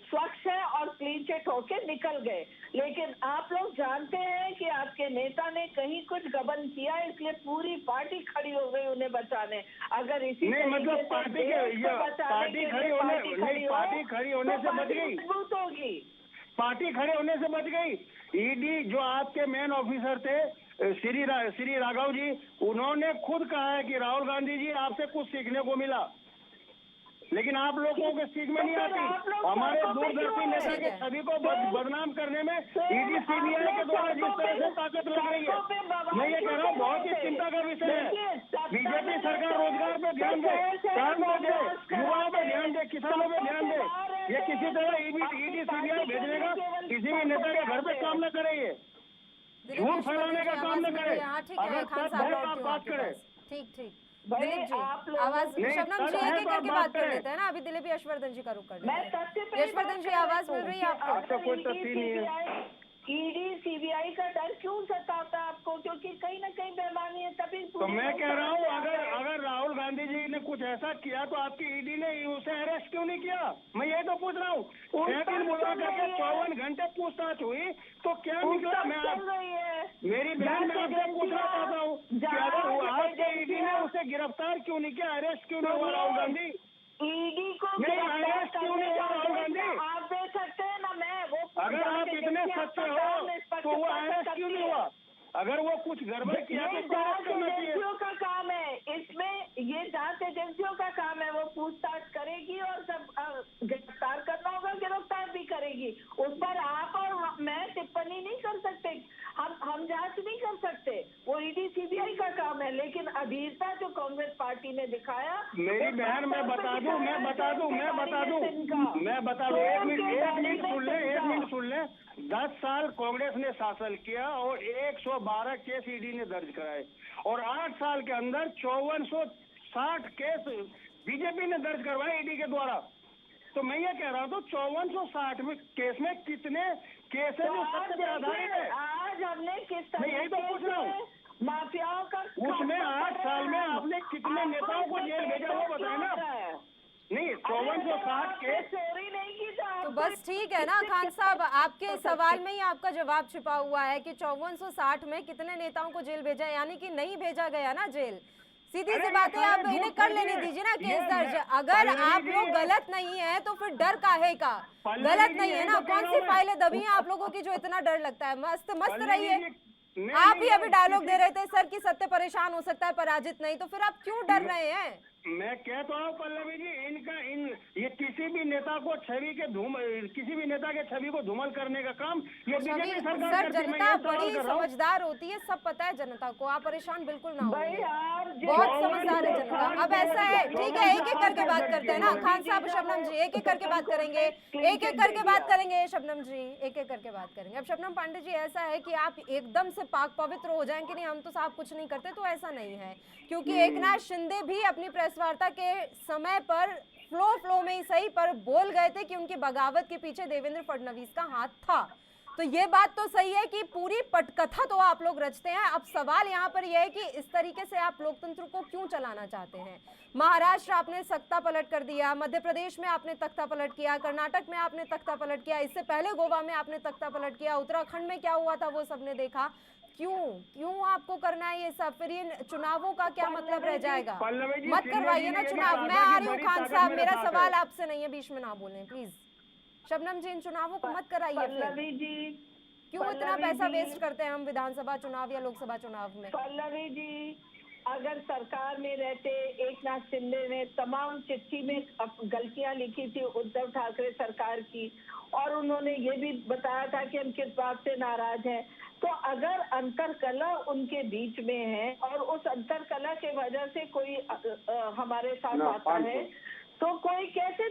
स्वच्छ है और क्लीन चिट होके निकल गए। लेकिन आप लोग जानते हैं कि आपके नेता ने कहीं कुछ गबन किया, इसलिए पूरी पार्टी खड़ी हो गई उन्हें बचाने। अगर इसी नहीं, मतलब पार्टी खड़ी होने से बच गई, मजबूत होगी। पार्टी खड़े होने से बच गई। ईडी जो आपके मेन ऑफिसर थे श्री राघव जी, उन्होंने खुद कहा है कि राहुल गांधी जी आपसे कुछ सीखने को मिला, लेकिन आप लोगों को सीख में नहीं आती। हमारे दूरदर्शी नेता के छवि को बदनाम करने में ईडी सीबीआई के द्वारा जिस तरह से ताकत लग रही है, मैं ये कह रहा हूँ बहुत ही चिंता का विषय है। बीजेपी सरकार रोजगार पे ध्यान दे, काम पे दे, युवाओं पे ध्यान दे, किसानों पे ध्यान दे। ये किसी तरह ईडी सीबीआई भेजने का किसी भी नेता के घर पे काम न करे, ये झूठ फैलाने का काम न करे। अगर सच है आप बात करें। ठीक दिलीप जी, आवाज शबनम जी एक करके बात कर लेते हैं ना। अभी दिलीप यशवर्धन जी का रुख कर लेते हैं। यशवर्धन जी, आवाज मिल रही है आपको? कोई तस्वीर नहीं है। ईडी सीबीआई का डर क्यों सताता है आपको? क्योंकि कहीं ना कहीं बेईमानी है, तभी तो मैं कह रहा हूँ अगर राहुल गांधी जी ने कुछ ऐसा किया तो आपकी ईडी ने उसे अरेस्ट क्यों नहीं किया? मैं ये तो पूछ रहा हूँ। 6 दिन बुला करके 54 घंटे पूछताछ हुई तो क्या निकला? मेरी बहन मैं आपसे पूछना चाहता हूँ कि अगर आपके ईडी ने उसे गिरफ्तार क्यों नहीं किया, अरेस्ट क्यों नहीं हुआ राहुल गांधी? ईडी को नहीं, IAS क्यों नहीं हुआ राहुल गांधी? आप दे सकते हैं ना, मैं वो अगर आप इतने सच्चे हो तो वो IAS क्यों नहीं हुआ? अगर वो कुछ गड़बड़ किया ये तो जांच करना चाहिए। एजेंसियों का काम है, इसमें ये जांच एजेंसियों का काम है, वो पूछताछ करेगी और सब गिरफ्तार करना होगा, गिरफ्तार भी करेगी। उस पर आप और मैं टिप्पणी नहीं कर सकते, हम जांच नहीं कर सकते, वो ईडी सीबीआई का काम है। लेकिन अधीरता जो कांग्रेस पार्टी ने दिखाया, मेरी बहन, मैं बता दूं, एक मिनट सुन ले। 10 साल कांग्रेस ने शासन किया और 112 केस ईडी ने दर्ज कराए और 8 साल के अंदर 5460 केस बीजेपी ने दर्ज करवाए ईडी के द्वारा। तो मैं ये कह रहा हूँ, तो 5460 में केस में कितने केस है जो सत्य पे आधारित है? आज हमने किस मैं यही तो पूछ रहा हूँ। माफियाओं का उसमें 8 साल में आपने कितने नेताओं को जेल भेजा वो बताए ना। नहीं, 5460 केस चोरी नहीं की तो बस ठीक है ना खान साहब, आपके सवाल में ही आपका जवाब छिपा हुआ है कि 5460 में कितने नेताओं को जेल भेजा, यानी कि नहीं भेजा गया ना जेल। सीधी सी बात है, आप इन्हें कर लेने दीजिए ना केस दर्ज। अगर आप लोग गलत नहीं है तो फिर डर काहे का? गलत नहीं है ना, कौन सी फाइलें दबी हैं आप लोगों की जो इतना डर लगता है? मस्त मस्त रहिए। आप ही अभी डायलॉग दे रहे थे सर की सत्य परेशान हो सकता है पराजित नहीं, तो फिर आप क्यों डर रहे हैं? मैं कहता हूँ पल्लवी जी, ये किसी भी नेता को किसी भी नेता के छवि को धूमल करने का काम ये बीजेपी सरकार सर, करती है। जनता बड़ी समझदार होती है, सब पता है जनता को, आप परेशान बिल्कुल ना हो। बहुत समझदार है जनता। अब ऐसा है, ठीक है, एक एक करके बात करते हैं ना खान साहब, शबनम जी, एक एक करके बात करेंगे, एक एक करके बात करेंगे शबनम जी, एक एक करके बात करेंगे। अब शबनम पांडे जी, ऐसा है कि आप एकदम से पाक पवित्र हो जाएं कि नहीं हम तो साहब कुछ नहीं करते, तो ऐसा नहीं है, क्योंकि एकनाथ शिंदे भी अपनी प्रेस वार्ता के समय पर फ्लो में ही सही पर बोल गए थे कि उनकी बगावत के पीछे देवेंद्र फडणवीस का हाथ था। तो ये बात तो सही है कि पूरी पटकथा तो आप लोग रचते हैं। अब सवाल यहाँ पर यह है कि इस तरीके से आप लोकतंत्र को क्यों चलाना चाहते हैं? महाराष्ट्र आपने सत्ता पलट कर दिया, मध्य प्रदेश में आपने तख्ता पलट किया, कर्नाटक में आपने तख्ता पलट किया, इससे पहले गोवा में आपने तख्ता पलट किया, उत्तराखंड में क्या हुआ था वो सबने देखा। क्यों आपको करना है ये सब? फिर ये चुनावों का क्या मतलब रह जाएगा? मत करवाइए ना चुनाव। मैं आ रही हूँ खान साहब, मेरा सवाल आपसे नहीं है, बीच में ना बोलें प्लीज। शबनम जी, इन चुनावों को मत कराइए। क्यों इतना पैसा वेस्ट करते हैं हम विधानसभा चुनाव या लोकसभा चुनाव में? पल्लवी जी, अगर सरकार में रहते एकनाथ शिंदे ने तमाम चिट्ठी में गलतियां लिखी थी उद्धव ठाकरे सरकार की, और उन्होंने ये भी बताया था कि हम किस बात से नाराज हैं, तो अगर अंतरकलह उनके बीच में है और उस अंतरकलह के वजह से कोई हमारे साथ आता है, तो कोई कैसे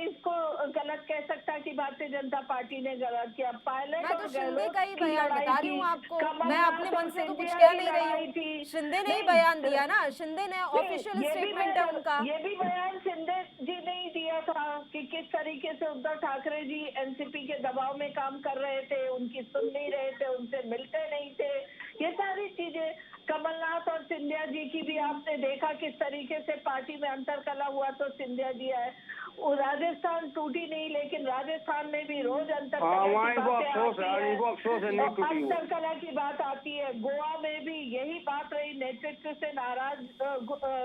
इसको गलत कह सकता कि भारतीय जनता पार्टी ने गलत किया? पायलट मैं तो शिंदे का ही बयान बता रही हूँ आपको, मैं अपने मन से तो कुछ कह नहीं रही हूँ। शिंदे ने ही बयान दिया ना, शिंदे ने ऑफिशियल स्टेटमेंट है उनका। ये भी बयान शिंदे जी ने ही दिया था कि किस तरीके से उद्धव ठाकरे जी एनसीपी के दबाव में काम कर रहे थे, उनकी सुन नहीं रहे थे, उनसे मिलते नहीं थे, ये सारी चीजें। कमलनाथ और सिंधिया जी की भी आपने देखा किस तरीके से पार्टी में अंतरकलह हुआ, तो सिंधिया जी आए। राजस्थान टूटी नहीं, लेकिन राजस्थान में भी रोज अंतरकलह की बात आती है। गोवा में भी यही बात रही, नेतृत्व से नाराज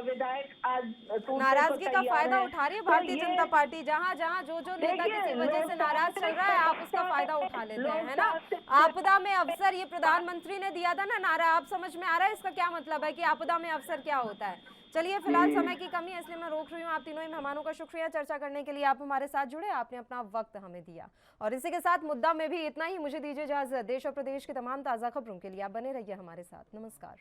विधायक आज नाराजगी का फायदा उठा रही है भारतीय जनता पार्टी। जहाँ जो नेता किसी वजह से नाराज चल रहा है, आप उसका फायदा उठा लेते हैं, है ना। आपदा में अवसर, ये प्रधानमंत्री ने दिया था ना नारा, आप समझ में आ रहा है इसका क्या मतलब है कि आपदा में अवसर क्या होता है? चलिए, फिलहाल समय की कमी है इसलिए मैं रोक रही हूँ। आप तीनों ही मेहमानों का शुक्रिया चर्चा करने के लिए, आप हमारे साथ जुड़े, आपने अपना वक्त हमें दिया। और इसी के साथ मुद्दा में भी इतना ही। मुझे दीजिए इजाजत। देश और प्रदेश की तमाम ताज़ा खबरों के लिए आप बने रहिए हमारे साथ। नमस्कार।